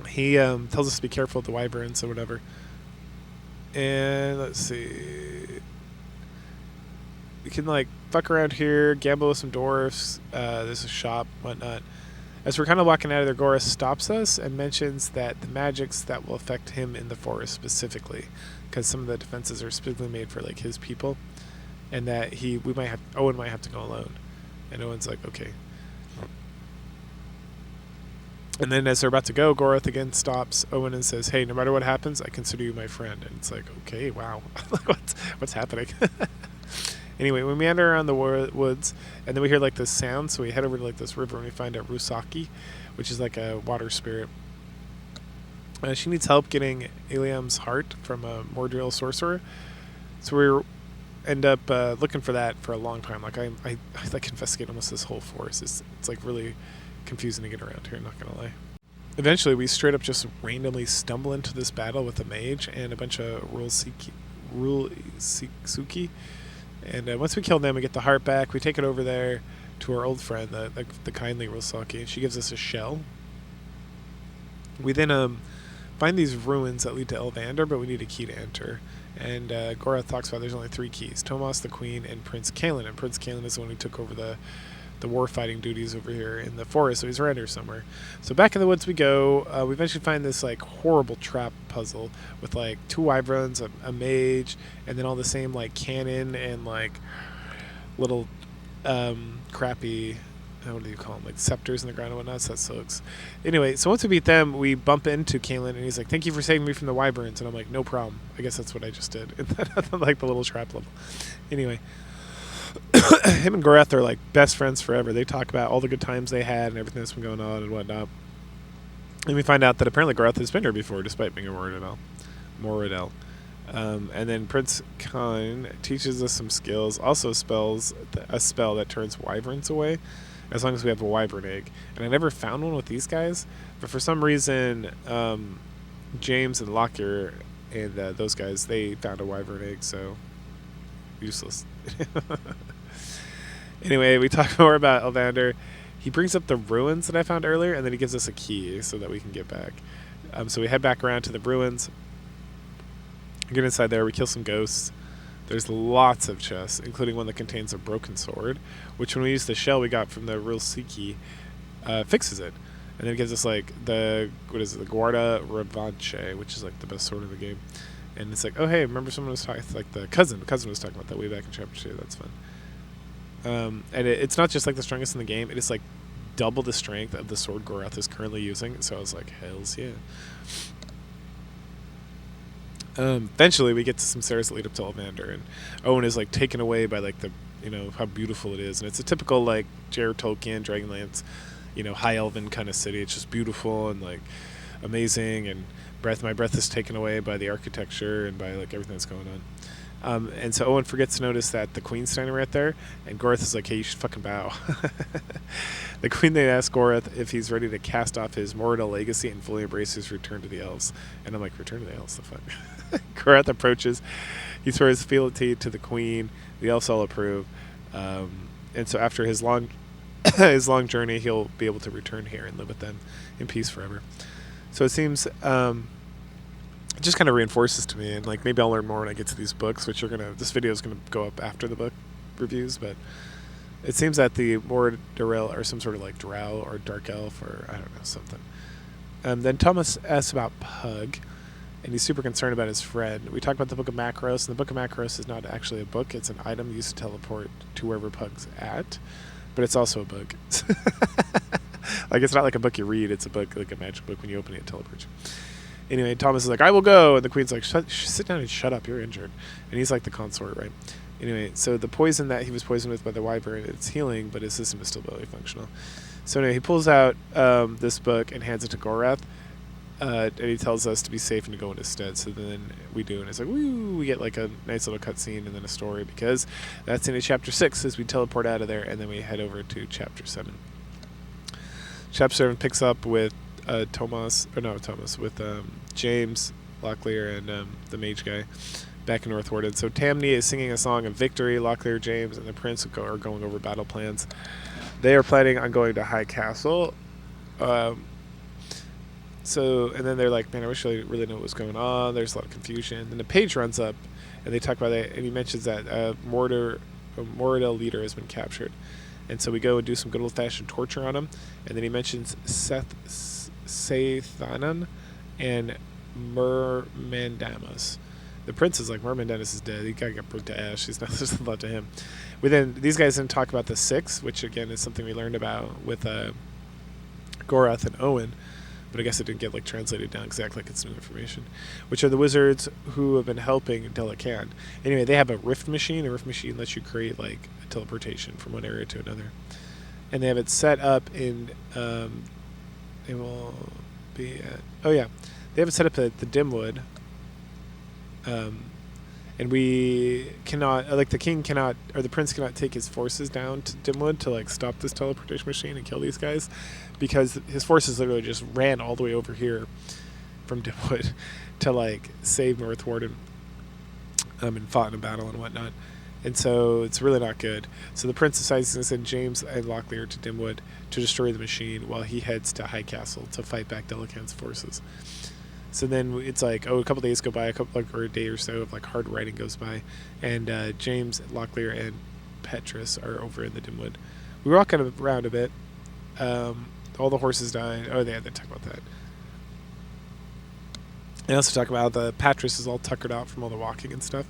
He tells us to be careful of the wyverns or whatever. And let's see. We can like fuck around here, gamble with some dwarfs. There's a shop, whatnot. As we're kind of walking out of there, Goroth stops us and mentions that the magics that will affect him in the forest specifically, because some of the defenses are specifically made for like his people, and that Owen might have to go alone. And Owen's like, okay. And then as they're about to go, Goroth again stops Owen and says, hey, no matter what happens, I consider you my friend. And it's like, okay, wow. What's happening? Anyway, we meander around the woods, and then we hear like this sound, so we head over to like this river, and we find a Rusaki, which is like a water spirit. She needs help getting Eliam's heart from a Mordriel sorcerer, so we end up looking for that for a long time. Like I like investigate almost this whole forest. It's like really confusing to get around here, not gonna lie. Eventually, we straight up just randomly stumble into this battle with a mage and a bunch of Rulsuki. And once we kill them, we get the heart back. We take it over there to our old friend, the kindly Rulsuki, and she gives us a shell. We then find these ruins that lead to Elvander, but we need a key to enter. And Goroth talks about there's only 3 keys: Tomas, the Queen, and Prince Kaelin. And Prince Kaelin is the one who took over the war fighting duties over here in the forest, so he's around here somewhere. So back in the woods we go. We eventually find this like horrible trap puzzle with like 2 wyverns, a mage, and then all the same like cannon and like little crappy, what do you call them, like scepters in the ground and whatnot. So that sucks. Anyway, so once we beat them, we bump into Kaelin, and he's like, thank you for saving me from the wyverns. And I'm like, no problem. I guess that's what I just did. Like the little trap level. Anyway, him and Goroth are like best friends forever. They talk about all the good times they had and everything that's been going on and whatnot. And we find out that apparently Goroth has been here before, despite being a Moradel. And then Prince Khan teaches us some skills, also spells a spell that turns wyverns away, as long as we have a wyvern egg. And I never found one with these guys, but for some reason, James and Lockyer and those guys, they found a wyvern egg, so useless. Anyway, we talk more about Elvander. He brings up the ruins that I found earlier, and then he gives us a key so that we can get back. So we head back around to the ruins. We get inside there. We kill some ghosts. There's lots of chests, including one that contains a broken sword, which when we use the shell we got from the real Siki, fixes it. And then it gives us like the Guarda Revanche, which is like the best sword in the game. And it's like, oh hey, remember someone was talking, like the cousin was talking about that way back in chapter 2. That's fun. And it's not just like the strongest in the game; it is like double the strength of the sword Gorath is currently using. So I was like, hells yeah. Eventually, we get to some stairs that lead up to Olvander, and Owen is like taken away by like the how beautiful it is, and it's a typical like J.R. Tolkien Dragonlance, high elven kind of city. It's just beautiful and like amazing, and my breath is taken away by the architecture and by like everything that's going on. And so Owen forgets to notice that the Queen's standing right there, and Gorath is like, hey, you should fucking bow. The Queen then asks Gorath if he's ready to cast off his Moradel legacy and fully embrace his return to the elves. And I'm like, return to the elves? The fuck? Gorath approaches. He swears fealty to the Queen. The elves all approve. And so after his long journey, he'll be able to return here and live with them in peace forever. So it seems... it just kind of reinforces to me, and like maybe I'll learn more when I get to these books, which this video is gonna go up after the book reviews, but it seems that the Moradel are some sort of like drow or dark elf or I don't know, something. Then Thomas asks about Pug, and he's super concerned about his friend. We talked about the Book of Macros, and the Book of Macros is not actually a book; it's an item used to teleport to wherever Pug's at, but it's also a book. Like it's not like a book you read; it's a book, like a magic book. When you open it, it teleports you. Anyway, Thomas is like, I will go. And the Queen's like, sit down and shut up. You're injured. And he's like the consort, right? Anyway, so the poison that he was poisoned with by the wyvern, it's healing, but his system is still barely functional. So anyway, he pulls out this book and hands it to Gorath. And he tells us to be safe and to go in his stead. So then we do. And it's like, woo, we get like a nice little cutscene and then a story, because that's in chapter 6 as we teleport out of there. And then we head over to chapter 7. Chapter 7 picks up with with James, Locklear, and the mage guy back in North Warden. So Tamni is singing a song of victory. Locklear, James, and the prince are going over battle plans. They are planning on going to High Castle. And then they're like, man, I wish I really knew what was going on. There's a lot of confusion. Then the page runs up, and they talk about it, and he mentions that a Moradel leader has been captured. And so we go and do some good old-fashioned torture on him. And then he mentions Sathanan and Myrmandamus. The prince is like, Myrmandamus is dead. He got burnt to ash. There's nothing left to him. These guys then talk about the Six, which again is something we learned about with Gorath and Owen. But I guess it didn't get like translated down exactly like it's new information. Which are the wizards who have been helping Delacan. Anyway, they have a rift machine. A rift machine lets you create like a teleportation from one area to another. And they have it set up in it will be at, they have it set up at the Dimwood. And we cannot, like the king cannot, or the prince cannot take his forces down to Dimwood to like stop this teleportation machine and kill these guys, because his forces literally just ran all the way over here from Dimwood to like save North Warden, and fought in a battle and whatnot. And so it's really not good. So the prince decides to send James and Locklear to Dimwood to destroy the machine while he heads to High Castle to fight back Delacan's forces. So then it's like, a couple days go by, or a day or so of like hard riding goes by, and James, Locklear, and Petrus are over in the Dimwood. We were all kind of around a bit. All the horses died. Oh, they talk about that. They also talk about the Petrus is all tuckered out from all the walking and stuff.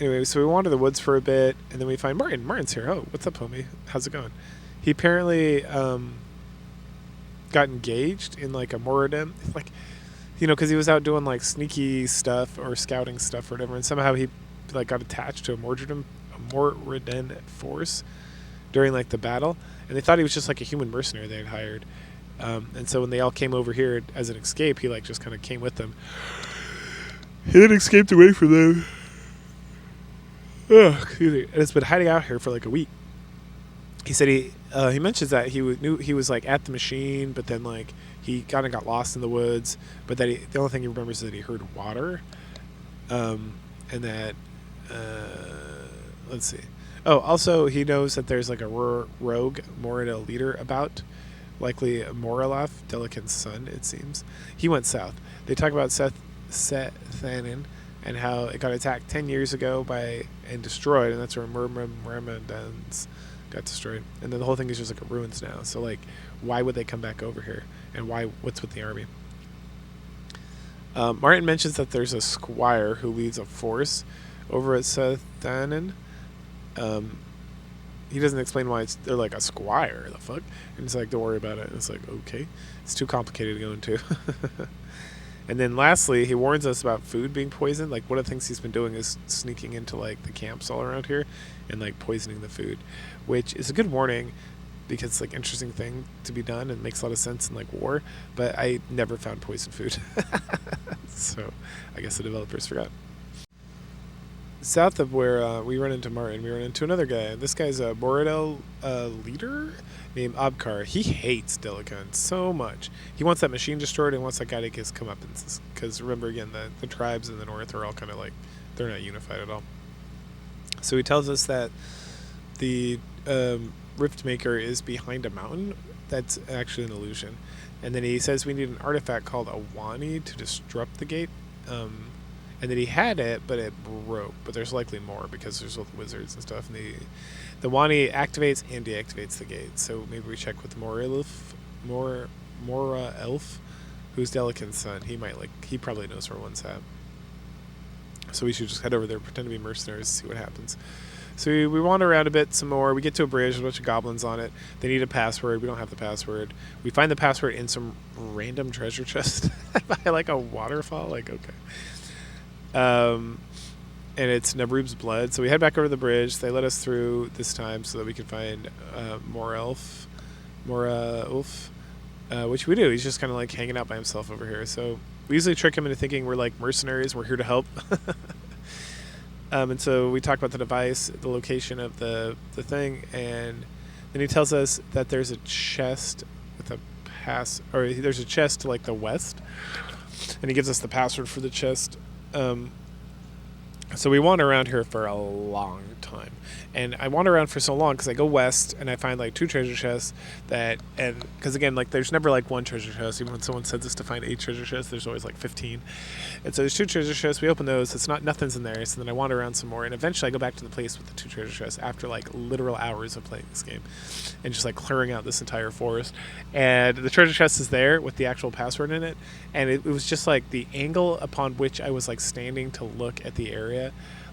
Anyway, so we wander the woods for a bit, and then we find Martin. Martin's here. Oh, what's up, homie? How's it going? He apparently got engaged in like a Moradin, like, because he was out doing like sneaky stuff or scouting stuff or whatever, and somehow he like got attached to a Moradin force during like the battle, and they thought he was just like a human mercenary they had hired. And so when they all came over here as an escape, he like just kind of came with them. He then escaped away from them. Oh, excuse me. And it's been hiding out here for like a week. He said he mentions that knew he was like at the machine, but then like he kind of got lost in the woods. But that the only thing he remembers is that he heard water, and that let's see. Oh, also he knows that there's like a rogue Moradel leader about, likely Moraloth, Delacan's son. It seems he went south. They talk about Sethanin and how it got attacked 10 years ago and destroyed, and that's where Myrmidons got destroyed. And then the whole thing is just like a ruins now. So like, why would they come back over here? And what's with the army? Martin mentions that there's a squire who leads a force over at Sethanen. He doesn't explain why they're like a squire. The fuck? And it's like, don't worry about it. And it's like, okay, it's too complicated to go into. And then lastly, he warns us about food being poisoned. Like, one of the things he's been doing is sneaking into like the camps all around here and like poisoning the food, which is a good warning because it's like interesting thing to be done and makes a lot of sense in like war. But I never found poisoned food, so I guess the developers forgot. South of where we run into Martin, we run into another guy. This guy's a Borodel leader named Abkar. He hates Delicon so much. He wants that machine destroyed and wants that guy to get come up. Because remember, again, the tribes in the north are all kind of like, they're not unified at all. So he tells us that the Rift Maker is behind a mountain. That's actually an illusion. And then he says we need an artifact called a Wani to disrupt the gate. And that he had it, but it broke. But there's likely more because there's all the wizards and stuff. And the Wani activates and deactivates the gate. So maybe we check with Mora Elf, who's Delican's son. He probably knows where one's at. So we should just head over there, pretend to be mercenaries, see what happens. So we wander around a bit some more. We get to a bridge with a bunch of goblins on it. They need a password. We don't have the password. We find the password in some random treasure chest by like a waterfall. Like, okay. And it's Nabrub's blood. So we head back over the bridge. They let us through this time so that we can find Mora Ulf, which we do. He's just kind of like hanging out by himself over here. So we usually trick him into thinking we're like mercenaries. We're here to help. And so we talk about the device, the location of the thing, and then he tells us that there's a chest with a there's a chest to like the west, and he gives us the password for the chest. So we wander around here for a long time, and I wander around for so long because I go west and I find like 2 treasure chests because again, like there's never like one treasure chest. Even when someone sends us to find 8 treasure chests, there's always like 15. And so there's 2 treasure chests. We open those. Nothing's in there. So then I wander around some more, and eventually I go back to the place with the 2 treasure chests after like literal hours of playing this game and just like clearing out this entire forest. And the treasure chest is there with the actual password in it, and it was just like the angle upon which I was like standing to look at the area.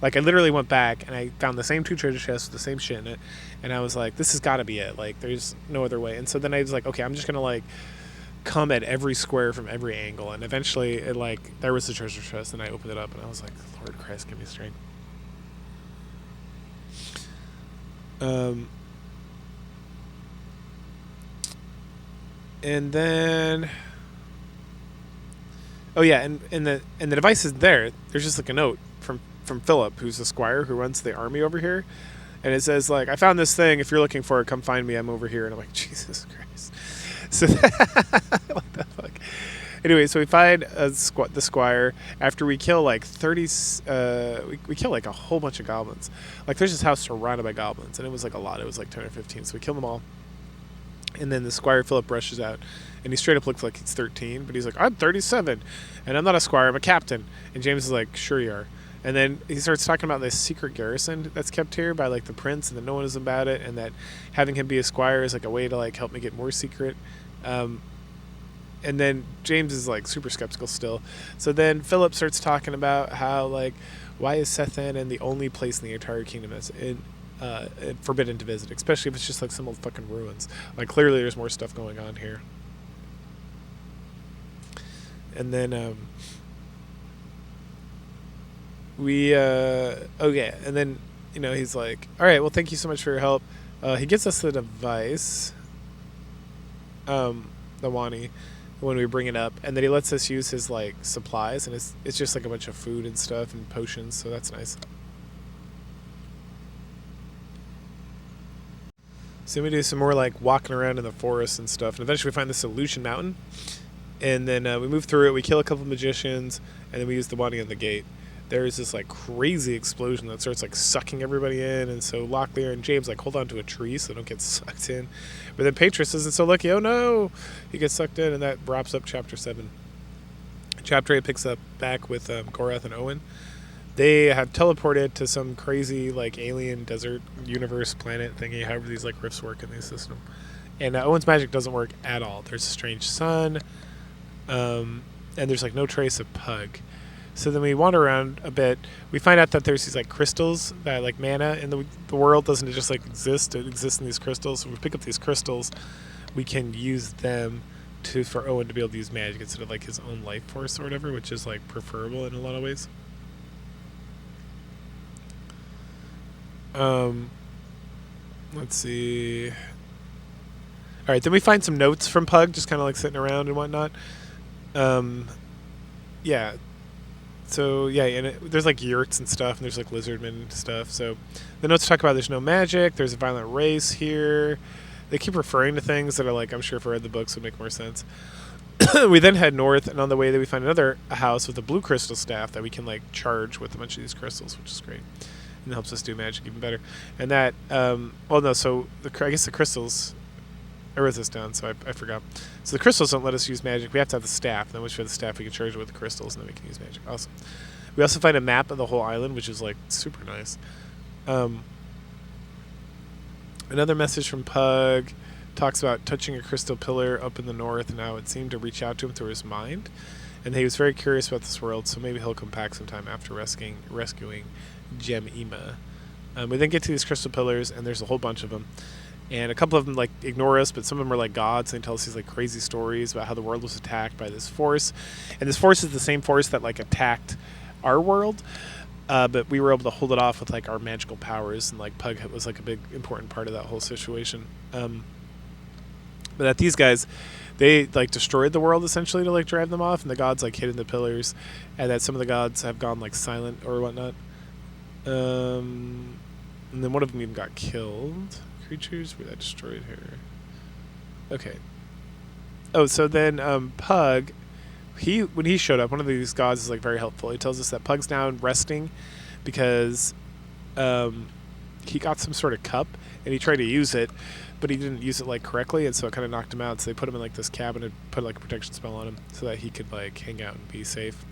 Like I literally went back and I found the same 2 treasure chests with the same shit in it, and I was like, this has got to be it. Like there's no other way. And so then I was like, okay, I'm just gonna like come at every square from every angle, and eventually it like there was the treasure chest, and I opened it up and I was like, Lord Christ, give me strength. And then and the device is there. There's just like a note from Philip, who's the squire who runs the army over here, and it says like, I found this thing, if you're looking for it, come find me, I'm over here. And I'm like, Jesus Christ. So what the fuck. Anyway, so we find the squire after we kill like 30 we kill like a whole bunch of goblins. Like there's this house surrounded by goblins, and it was like a lot. It was like 10 or 15, so we kill them all. And then the squire Philip rushes out, and he straight up looks like he's 13, but he's like, I'm 37, and I'm not a squire, I'm a captain. And James is like, sure you are. And then he starts talking about this secret garrison that's kept here by like the prince, and that no one knows about it, and that having him be a squire is like a way to like help me get more secret. And then James is like super skeptical still. So then Philip starts talking about how like, why is Sethanen the only place in the entire kingdom that's forbidden to visit, especially if it's just like some old fucking ruins. Like clearly there's more stuff going on here. And then and then he's like, all right, well, thank you so much for your help. He gives us the device, the Wani, when we bring it up, and then he lets us use his like supplies, and it's just like a bunch of food and stuff and potions, so that's nice. So we do some more like walking around in the forest and stuff, and eventually we find this illusion mountain, and then we move through it. We kill a couple magicians, and then we use the Wani on the gate. There's this like crazy explosion that starts like sucking everybody in, and so Locklear and James like hold on to a tree so they don't get sucked in. But then Patris isn't so lucky. Oh no, he gets sucked in, and that wraps up chapter 7. Chapter 8 picks up back with Gorath and Owen. They have teleported to some crazy like alien desert universe planet thingy. However, these like rifts work in the system, and Owen's magic doesn't work at all. There's a strange sun, and there's like no trace of Pug. So then we wander around a bit. We find out that there's these like crystals that like mana in the world doesn't just like exist. It exists in these crystals. So we pick up these crystals. We can use them for Owen to be able to use magic instead of like his own life force or whatever, which is like preferable in a lot of ways. Let's see. All right, then we find some notes from Pug, just kind of like sitting around and whatnot. Yeah. So yeah, and there's like yurts and stuff, and there's like lizardmen and stuff. So the notes talk about there's no magic. There's a violent race here. They keep referring to things that are like, I'm sure if I read the books would make more sense. We then head north, and on the way there we find another house with a blue crystal staff that we can like charge with a bunch of these crystals, which is great. And it helps us do magic even better. And that, well, no, so I guess the crystals, I wrote this down, so I forgot. So the crystals don't let us use magic. We have to have the staff. And then once we have the staff, we can charge it with the crystals, and then we can use magic. Awesome. We also find a map of the whole island, which is like super nice. Another message from Pug talks about touching a crystal pillar up in the north and how it seemed to reach out to him through his mind. And he was very curious about this world, so maybe he'll come back sometime after rescuing Gem Ima. We then get to these crystal pillars, and there's a whole bunch of them. And a couple of them like ignore us, but some of them are like gods, and they tell us these like crazy stories about how the world was attacked by this force. And this force is the same force that like attacked our world. But we were able to hold it off with like our magical powers, and like Pug was like a big important part of that whole situation. But that these guys, they like destroyed the world essentially to like drive them off, and the gods like hid in the pillars, and that some of the gods have gone like silent or whatnot. And then one of them even got killed. Creatures were that destroyed here. Okay. Oh, so then Pug. When he showed up, one of these gods is like very helpful. He tells us that Pug's down resting because he got some sort of cup and he tried to use it, but he didn't use it like correctly, and so it kind of knocked him out. So they put him in like this cabin and put like a protection spell on him so that he could like hang out and be safe.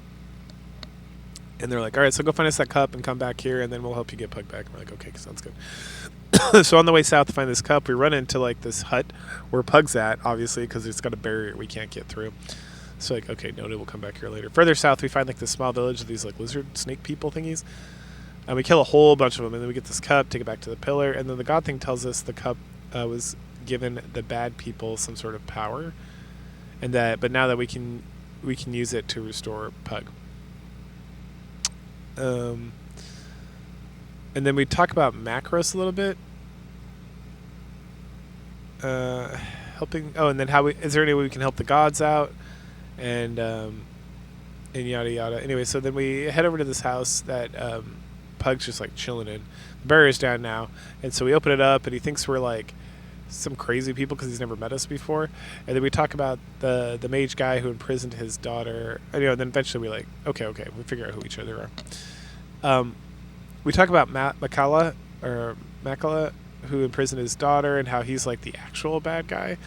And they're like, all right, so go find us that cup and come back here, and then we'll help you get Pug back. And we're like, okay, sounds good. So on the way south to find this cup, we run into like this hut where Pug's at, obviously, because it's got a barrier we can't get through. So like, okay, noted, we'll come back here later. Further south, we find like this small village of these like lizard snake people thingies. And we kill a whole bunch of them, and then we get this cup, take it back to the pillar, and then the god thing tells us the cup was given the bad people some sort of power, and that, but now that we can use it to restore Pug. And then we talk about Macros a little bit. Helping. Oh, and then is there any way we can help the gods out? And yada yada. Anyway, so then we head over to this house that Pug's just like chilling in. The barrier's down now, and so we open it up, and he thinks we're like some crazy people because he's never met us before. And then we talk about the mage guy who imprisoned his daughter. And then eventually we like, okay, we figure out who each other are. We talk about Makala, who imprisoned his daughter, and how he's like the actual bad guy,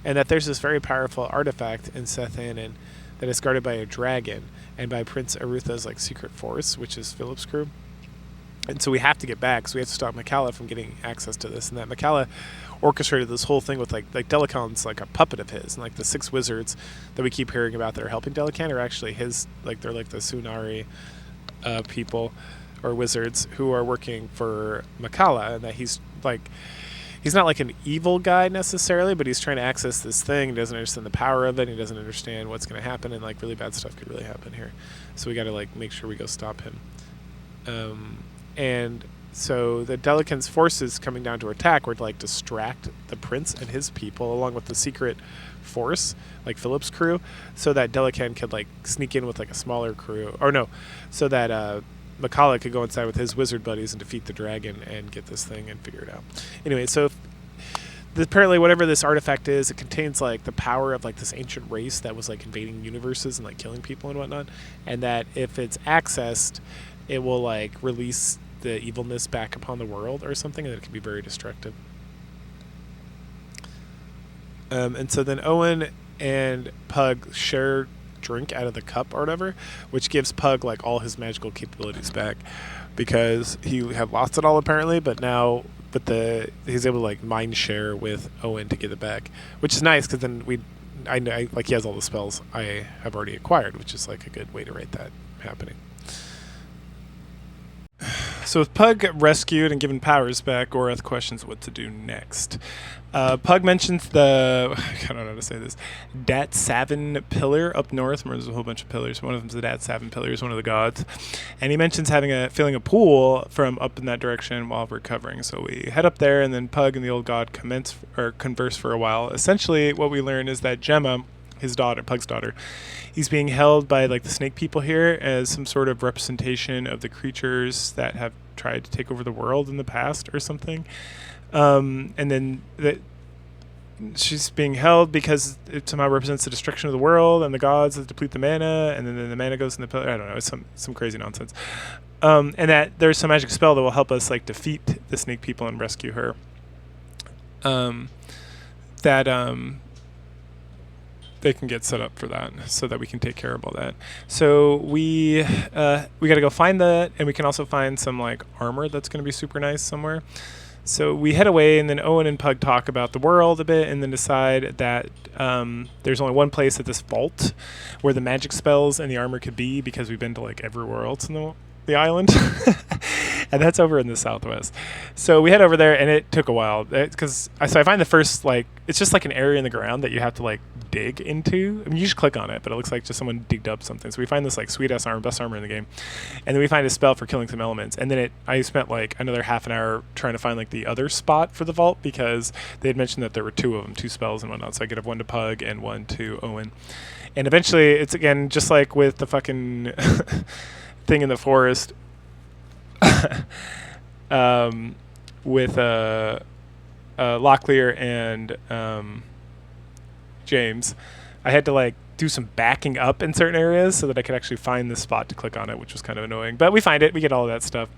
and that there's this very powerful artifact in Seth Annan that is guarded by a dragon and by Prince Arutha's like secret force, which is Philip's crew. And so we have to get back, so we have to stop Makala from getting access to this. And that Makala orchestrated this whole thing with like Delican's like a puppet of his, and like the 6 wizards that we keep hearing about that are helping Delican are actually his, like they're like the Sunari people or wizards who are working for Makala, and that he's not like an evil guy necessarily, but he's trying to access this thing. He doesn't understand the power of it. He doesn't understand what's going to happen, and like really bad stuff could really happen here. So we got to like make sure we go stop him. And so the Delican's forces coming down to attack were to like distract the prince and his people along with the secret force, like Philip's crew, so that Delican could like sneak in with like a smaller crew, or no, so that Makala could go inside with his wizard buddies and defeat the dragon and get this thing and figure it out. Anyway, so apparently whatever this artifact is, it contains like the power of like this ancient race that was like invading universes and like killing people and whatnot, and that if it's accessed, it will like release the evilness back upon the world or something, and it can be very destructive. And so then Owen and Pug share drink out of the cup or whatever, which gives Pug like all his magical capabilities back, because he had lost it all apparently, but now he's able to like mind share with Owen to get it back, which is nice because then I like he has all the spells I have already acquired, which is like a good way to rate that happening. So with Pug rescued and given powers back, Gorath questions what to do next. Pug mentions I don't know how to say this, Dat Savin pillar up north. Remember, there's a whole bunch of pillars. One of them's the Dat Savin pillar, is one of the gods. And he mentions feeling a pull from up in that direction while recovering. So we head up there, and then Pug and the old god converse for a while. Essentially, what we learn is that Gemma, his daughter, Pug's daughter, he's being held by like the snake people here as some sort of representation of the creatures that have tried to take over the world in the past or something. And then she's being held because it somehow represents the destruction of the world and the gods that deplete the mana, and then the mana goes in the pillar. I don't know, it's some crazy nonsense. And that there's some magic spell that will help us like defeat the snake people and rescue her. They can get set up for that so that we can take care of all that. So we got to go find that, and we can also find some like armor that's going to be super nice somewhere. So we head away, and then Owen and Pug talk about the world a bit, and then decide that there's only one place at this vault where the magic spells and the armor could be, because we've been to like everywhere else in the island. And that's over in the southwest. So we head over there, and it took a while because I find the first like it's just like an area in the ground that you have to like dig into. I mean, you just click on it, but it looks like just someone digged up something. So we find this like sweet ass armor, best armor in the game, and then we find a spell for killing some elements. And then I spent like another half an hour trying to find like the other spot for the vault, because they had mentioned that there were two of them, two spells and whatnot. So I could have one to Pug and one to Owen. And eventually, it's again just like with the fucking thing in the forest. With Locklear and James, I had to like do some backing up in certain areas so that I could actually find the spot to click on it, which was kind of annoying. But we find it, we get all of that stuff.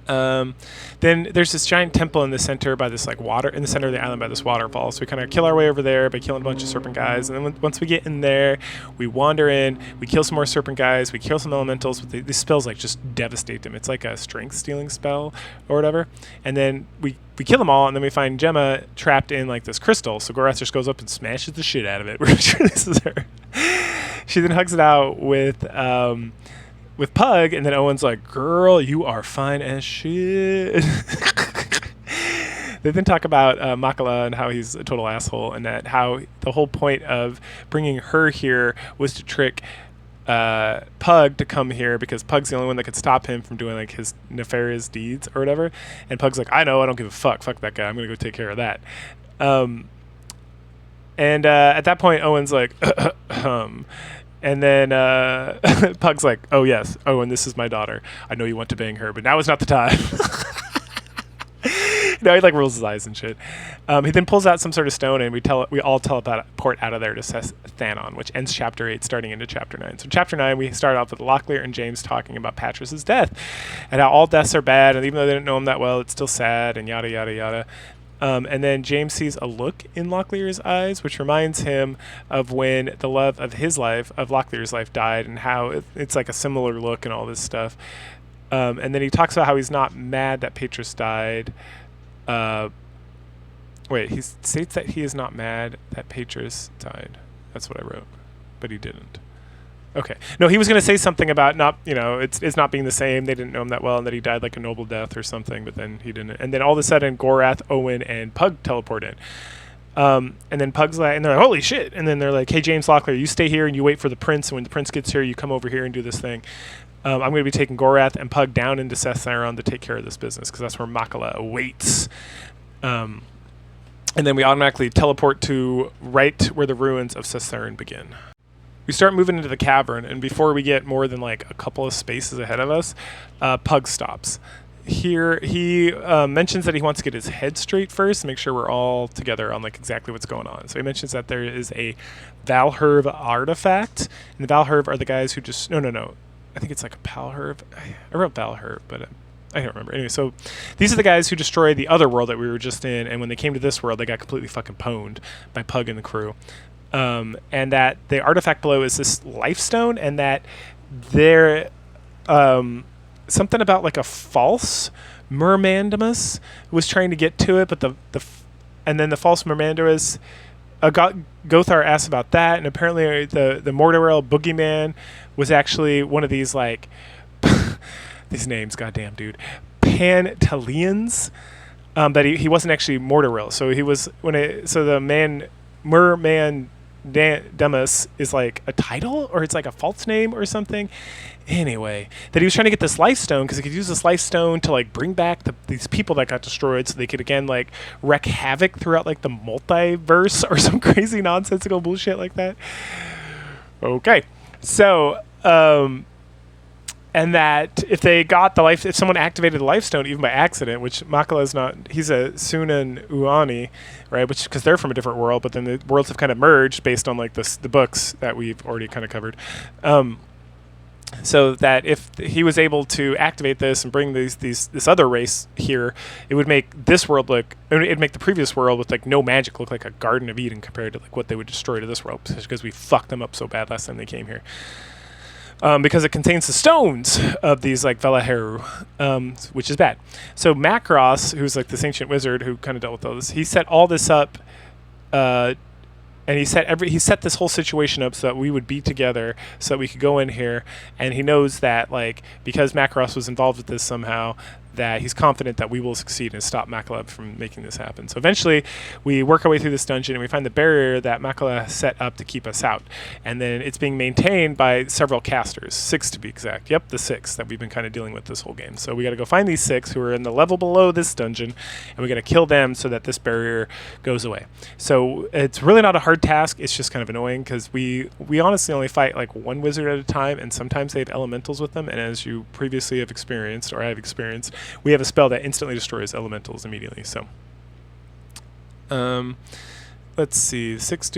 Then there's this giant temple in the center by this like water in the center of the island by this waterfall. So we kind of kill our way over there by killing a bunch of serpent guys, and then once we get in there, we wander in, we kill some more serpent guys, we kill some elementals. But these spells like just devastate them. It's like a strength stealing spell or whatever. And then we kill them all, and then we find Gemma trapped in like this crystal. So Gorath just goes up and smashes the shit out of it. This is her. She then hugs it out with Pug, and then Owen's like, "Girl, you are fine as shit." They then talk about Makala and how he's a total asshole, and that how the whole point of bringing her here was to trick Pug to come here, because Pug's the only one that could stop him from doing like his nefarious deeds or whatever. And Pug's like, "I know, I don't give a fuck. Fuck that guy. I'm gonna go take care of that." And at that point, Owen's like, And then Pug's like, "Oh, yes. Oh, and this is my daughter. I know you want to bang her, but now is not the time." No, he like rolls his eyes and shit. He then pulls out some sort of stone, and we all teleport out of there to Thanon, which ends Chapter 8, starting into Chapter 9. So Chapter 9, we start off with Locklear and James talking about Patris's death, and how all deaths are bad, and even though they didn't know him that well, it's still sad, and yada, yada, yada. And then James sees a look in Locklear's eyes, which reminds him of when the love of his life, of Locklear's life, died, and how it's like a similar look and all this stuff. And then he talks about how he's not mad that Patris died. He states that he is not mad that Patris died. That's what I wrote, but he didn't. Okay. No, he was going to say something about it's not being the same. They didn't know him that well, and that he died like a noble death or something, but then he didn't. And then all of a sudden, Gorath, Owen, and Pug teleport in. And then Pug's like, and they're like, "Holy shit." And then they're like, "Hey, James Locklear, you stay here and you wait for the prince. And when the prince gets here, you come over here and do this thing. I'm going to be taking Gorath and Pug down into Sethsaron to take care of this business, because that's where Makala awaits." And then we automatically teleport to right where the ruins of Sethsaron begin. We start moving into the cavern, and before we get more than like a couple of spaces ahead of us, Pug stops. Here, he mentions that he wants to get his head straight first, make sure we're all together on like exactly what's going on. So he mentions that there is a Valherv artifact, and the Valherv are the guys who just... No. I think it's like a Palherv. I wrote Valherv, but I don't remember. Anyway, so these are the guys who destroyed the other world that we were just in, and when they came to this world, they got completely fucking pwned by Pug and the crew. and that the artifact below is this life stone, and that there something about like a false Mermandamus was trying to get to it, but and then the false Mermandamus Gothar asked about that, and apparently the Mortarel boogeyman was actually one of these like these names, goddamn dude, Pantaleons. But he wasn't actually Mortarel, so he was so the Mermandamus is like a title, or it's like a false name or something. Anyway, that he was trying to get this life stone because he could use this life stone to like bring back these people that got destroyed, so they could again like wreak havoc throughout like the multiverse or some crazy nonsensical bullshit like that. Okay, so and that if someone activated the life stone even by accident, which Makala is not, he's a Sunan Uani, right? Which because they're from a different world, but then the worlds have kind of merged based on like the books that we've already kind of covered. So that if he was able to activate this and bring this other race here, it would make this world it'd make the previous world with like no magic look like a Garden of Eden compared to like what they would destroy to this world, because we fucked them up so bad last time they came here. Because it contains the stones of these like Velaheru, which is bad. So Macross, who's like this ancient wizard who kind of dealt with all this, he set all this up, and he set this whole situation up so that we would be together, so that we could go in here. And he knows that like because Macross was involved with this somehow, that he's confident that we will succeed and stop Makala from making this happen. So eventually we work our way through this dungeon and we find the barrier that Makala set up to keep us out. And then it's being maintained by several casters, 6 to be exact. Yep, the 6 that we've been kind of dealing with this whole game. So we got to go find these 6 who are in the level below this dungeon, and we got to kill them so that this barrier goes away. So it's really not a hard task. It's just kind of annoying because we honestly only fight like one wizard at a time, and sometimes they have elementals with them. And as you previously have experienced, or I have experienced, we have a spell that instantly destroys elementals immediately. So, let's see, 6.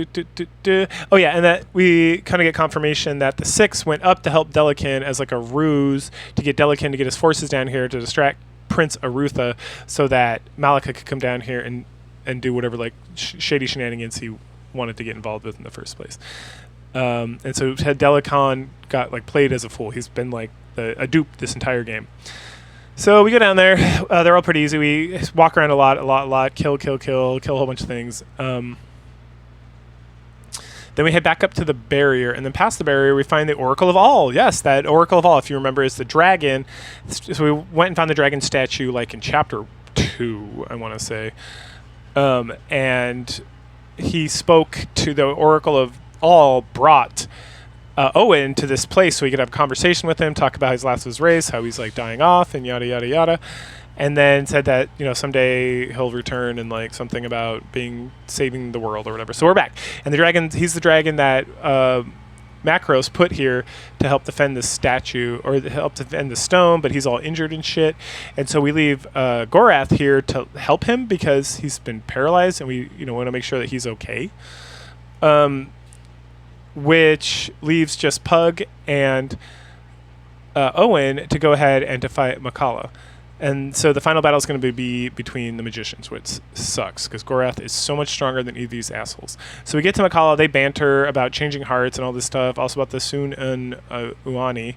Oh yeah, and that we kind of get confirmation that the 6 went up to help Delican as like a ruse to get Delican to get his forces down here to distract Prince Arutha, so that Malika could come down here and do whatever like shady shenanigans he wanted to get involved with in the first place. And so Delican got like played as a fool. He's been like a dupe this entire game. So we go down there. They're all pretty easy. We walk around a lot, kill a whole bunch of things. Then we head back up to the barrier, and then past the barrier we find the Oracle of All. Yes, that Oracle of All, if you remember, is the dragon. So we went and found the dragon statue like in chapter 2, I want to say. And he spoke to the Oracle of All, brought Owen to this place so he could have a conversation with him, talk about his last of his race, how he's like dying off, and yada yada yada, and then said that someday he'll return and like something about saving the world or whatever. So we're back, and he's the dragon that Macros put here to help defend this statue, or to help defend the stone, but he's all injured and shit. And so we leave Gorath here to help him because he's been paralyzed, and we want to make sure that he's okay. Which leaves just Pug and Owen to go ahead and to fight Makala. And so the final battle is going to be between the magicians, which sucks because Gorath is so much stronger than either of these assholes. So we get to Makala, they banter about changing hearts and all this stuff, also about the Sun and Uani,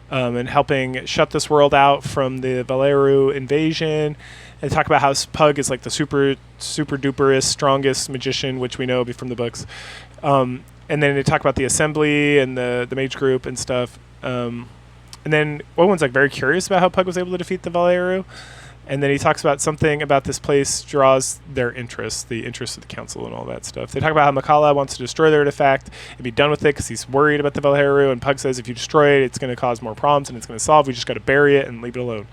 and helping shut this world out from the Valeru invasion, and talk about how Pug is like the super duperest, strongest magician, which we know from the books. And then they talk about the assembly and the mage group and stuff. And then Owen's like very curious about how Pug was able to defeat the Valeru. And then he talks about something about this place draws their interest, the interest of the council and all that stuff. They talk about how Makala wants to destroy the artifact and be done with it because he's worried about the Valeru. And Pug says if you destroy it, it's going to cause more problems and it's going to solve. We just got to bury it and leave it alone.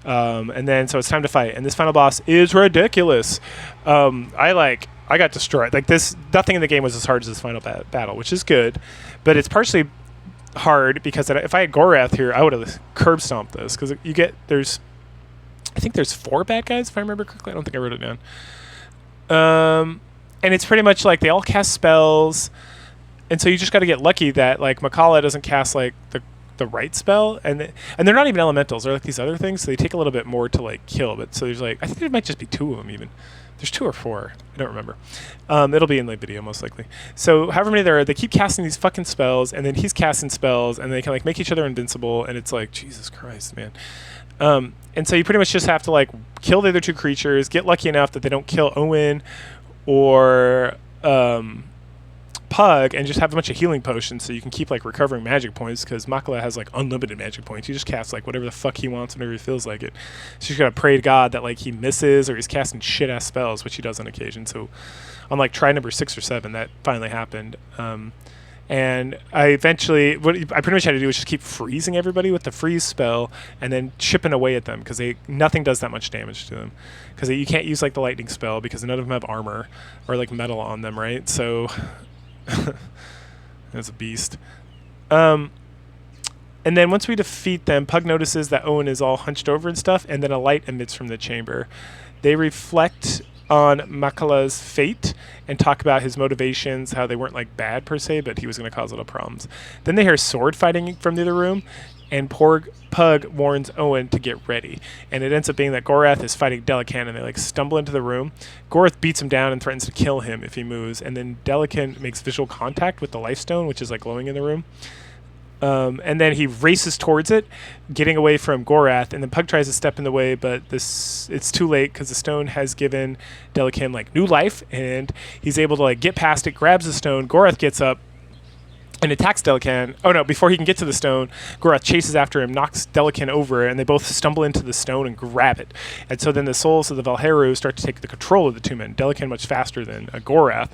And then so it's time to fight. And this final boss is ridiculous. I got destroyed. Like this, nothing in the game was as hard as this final battle, which is good. But it's partially hard because if I had Gorath here, I would have curb stomped this because I think there's 4 bad guys if I remember correctly. I don't think I wrote it down. And it's pretty much like they all cast spells, and so you just got to get lucky that like Makala doesn't cast like the right spell, and they're not even elementals. They're like these other things, so they take a little bit more to like kill. But so there's like I think there might just be 2 of them even. There's 2 or 4. I don't remember. It'll be in the video most likely. So however many there are, they keep casting these fucking spells, and then he's casting spells, and they can like make each other invincible, and it's like, Jesus Christ, man. And so you pretty much just have to like kill the other 2 creatures, get lucky enough that they don't kill Owen or Pug, and just have a bunch of healing potions so you can keep like recovering magic points, because Makala has like unlimited magic points. He just casts like whatever the fuck he wants whenever he feels like it. So you just gotta pray to God that like he misses, or he's casting shit ass spells, which he does on occasion. So on like try number 6 or 7, that finally happened. And I pretty much had to do was just keep freezing everybody with the freeze spell, and then chipping away at them, because nothing does that much damage to them, because you can't use like the lightning spell because none of them have armor or like metal on them, right? So that's a beast. And then once we defeat them, Pug notices that Owen is all hunched over and stuff, and then a light emits from the chamber. They reflect on Makala's fate and talk about his motivations, how they weren't like bad per se, but he was going to cause little problems. Then they hear sword fighting from the other room, and Pug warns Owen to get ready. And it ends up being that Gorath is fighting Delican, and they like stumble into the room. Gorath beats him down and threatens to kill him if he moves, and then Delican makes visual contact with the life stone, which is like glowing in the room. And then he races towards it, getting away from Gorath, and then Pug tries to step in the way, but it's too late, because the stone has given Delican like new life, and he's able to like get past it, grabs the stone. Gorath gets up and attacks Delican. Oh no, before he can get to the stone, Gorath chases after him, knocks Delican over, and they both stumble into the stone and grab it. And so then the souls of the Valheru start to take the control of the 2 men, Delican much faster than Gorath.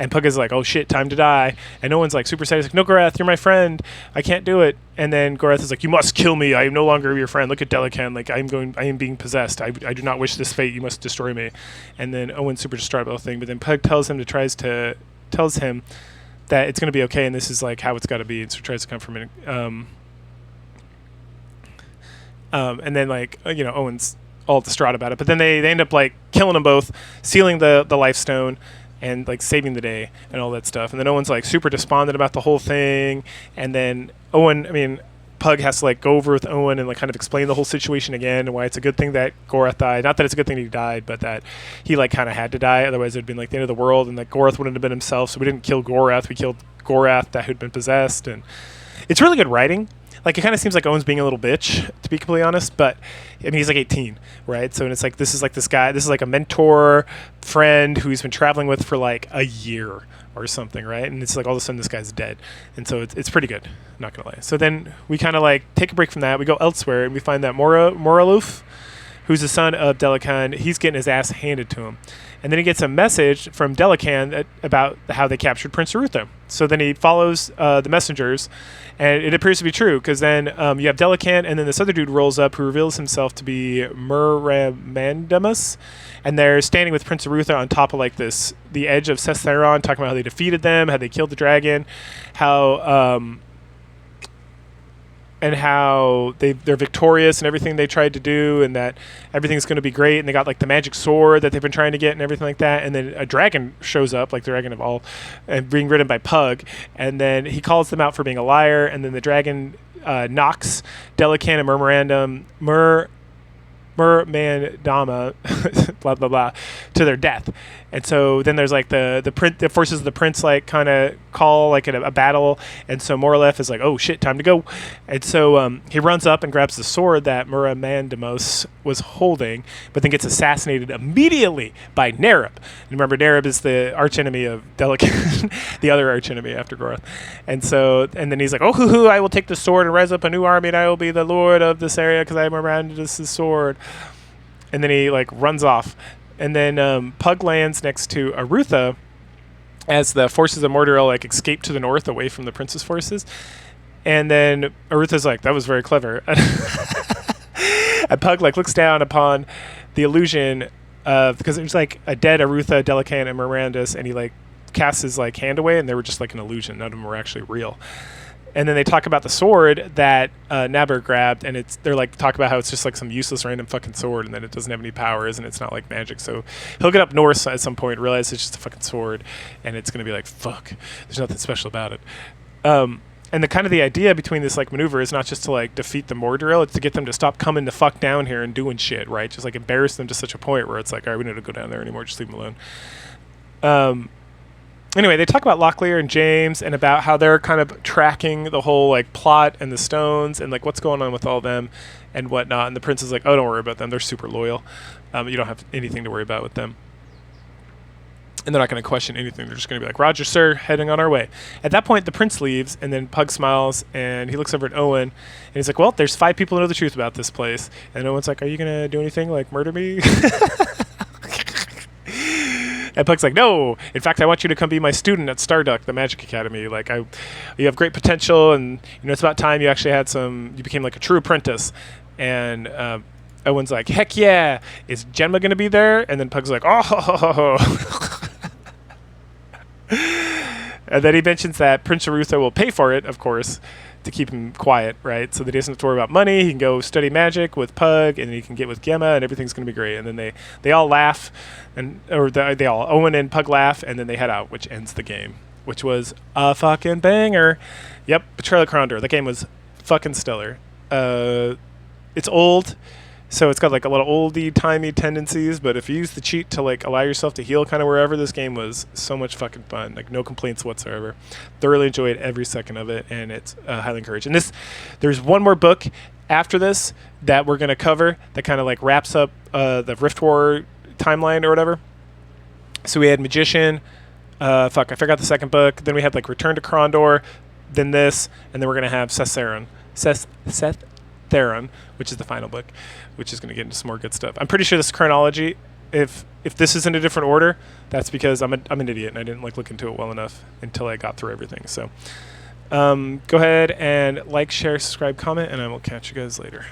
And Pug is like, oh shit, time to die. And no one's like super sad. He's like, no, Gorath, you're my friend. I can't do it. And then Gorath is like, you must kill me. I am no longer your friend. Look at Delican. Like, I am being possessed. I do not wish this fate. You must destroy me. And then Owen's super distraught about the thing. But then Pug tells him that it's going to be okay, and this is like how it's got to be. And so tries to comfort him. And then like, Owen's all distraught about it. But then they end up like killing them both, sealing the life stone, and like saving the day and all that stuff. And then Owen's like super despondent about the whole thing. And then Pug has to like go over with Owen and like kind of explain the whole situation again, and why it's a good thing that Gorath died. Not that it's a good thing he died, but that he like kind of had to die. Otherwise it'd been like the end of the world, and that Gorath wouldn't have been himself. So we didn't kill Gorath. We killed Gorath that had been possessed. And it's really good writing. Like, it kind of seems like Owen's being a little bitch, to be completely honest, but I mean, he's like 18, right? So it's like, this is like a mentor friend who he's been traveling with for like a year or something, right? And it's like all of a sudden this guy's dead. And so it's pretty good, not gonna lie. So then we kind of like take a break from that. We go elsewhere, and we find that Moraluf, who's the son of Delican, he's getting his ass handed to him. And then he gets a message from Delican about how they captured Prince Arutha. So then he follows the messengers, and it appears to be true, because then you have Delican, and then this other dude rolls up who reveals himself to be Muramandamus, and they're standing with Prince Arutha on top of like the edge of Sestheron, talking about how they defeated them, how they killed the dragon, how they're victorious in everything they tried to do, and that everything's going to be great, and they got like the magic sword that they've been trying to get and everything like that. And then a dragon shows up, like the dragon of all, and being ridden by Pug, and then he calls them out for being a liar, and then the dragon knocks Delican and Mermandama blah blah blah to their death. And so then there's like the forces of the prince like kind of call like a battle, and so Moralef is like, oh shit, time to go. And so he runs up and grabs the sword that Muramandamos was holding, but then gets assassinated immediately by Nerub. And remember, Nerub is the archenemy of Delican, the other archenemy after Gorath. And then he's like, oh hoo hoo, I will take the sword and rise up a new army, and I will be the lord of this area because I am around this sword. And then he like runs off. And then Pug lands next to Arutha as the forces of Mordor like escape to the north away from the prince's forces. And then Arutha's like, that was very clever. And Pug like looks down upon the illusion of, because it was like a dead Arutha, Delican, and Mirandus, and he like casts his like hand away, and they were just like an illusion. None of them were actually real. And then they talk about the sword that Naber grabbed, and they're like talk about how it's just like some useless random fucking sword, and then it doesn't have any powers, and it's not like magic. So he'll get up north at some point, realize it's just a fucking sword, and it's gonna be like, fuck, there's nothing special about it. And the kind of the idea between this like maneuver is not just to like defeat the Mordrill, it's to get them to stop coming the fuck down here and doing shit, right? Just like embarrass them to such a point where it's like, all right, we don't need to go down there anymore, just leave them alone. Anyway, they talk about Locklear and James and about how they're kind of tracking the whole like plot and the stones and like what's going on with all of them and whatnot. And the prince is like, oh, don't worry about them. They're super loyal. You don't have anything to worry about with them. And they're not going to question anything. They're just going to be like, Roger, sir, heading on our way. At that point, the prince leaves, and then Pug smiles, and he looks over at Owen, and he's like, well, there's 5 people who know the truth about this place. And Owen's like, are you going to do anything, like murder me? And Pug's like, no. In fact, I want you to come be my student at Starduck, the Magic Academy. Like, you have great potential, and it's about time you actually you became like a true apprentice. And Owen's like, heck yeah. Is Gemma going to be there? And then Pug's like, oh. And then he mentions that Prince Arutha will pay for it, of course, to keep him quiet, right? So that he doesn't have to worry about money. He can go study magic with Pug, and he can get with Gemma, and everything's going to be great. And then they all laugh, Owen and Pug laugh, and then they head out, which ends the game, which was a fucking banger. Yep, Betrayal At Krondor. That game was fucking stellar. It's old. So it's got like a lot of oldie-timey tendencies, but if you use the cheat to like allow yourself to heal kind of wherever, this game was so much fucking fun. Like no complaints whatsoever. Thoroughly enjoyed every second of it, and it's highly encouraged. And there's one more book after this that we're gonna cover that kind of like wraps up the Rift War timeline or whatever. So we had Magician. I forgot the second book. Then we had like Return to Krondor. Then this, and then we're gonna have Seth Theron, which is the final book, which is going to get into some more good stuff. I'm pretty sure this is chronology. If this is in a different order, that's because I'm an idiot and I didn't like look into it well enough until I got through everything. So go ahead and like, share, subscribe, comment, and I will catch you guys later.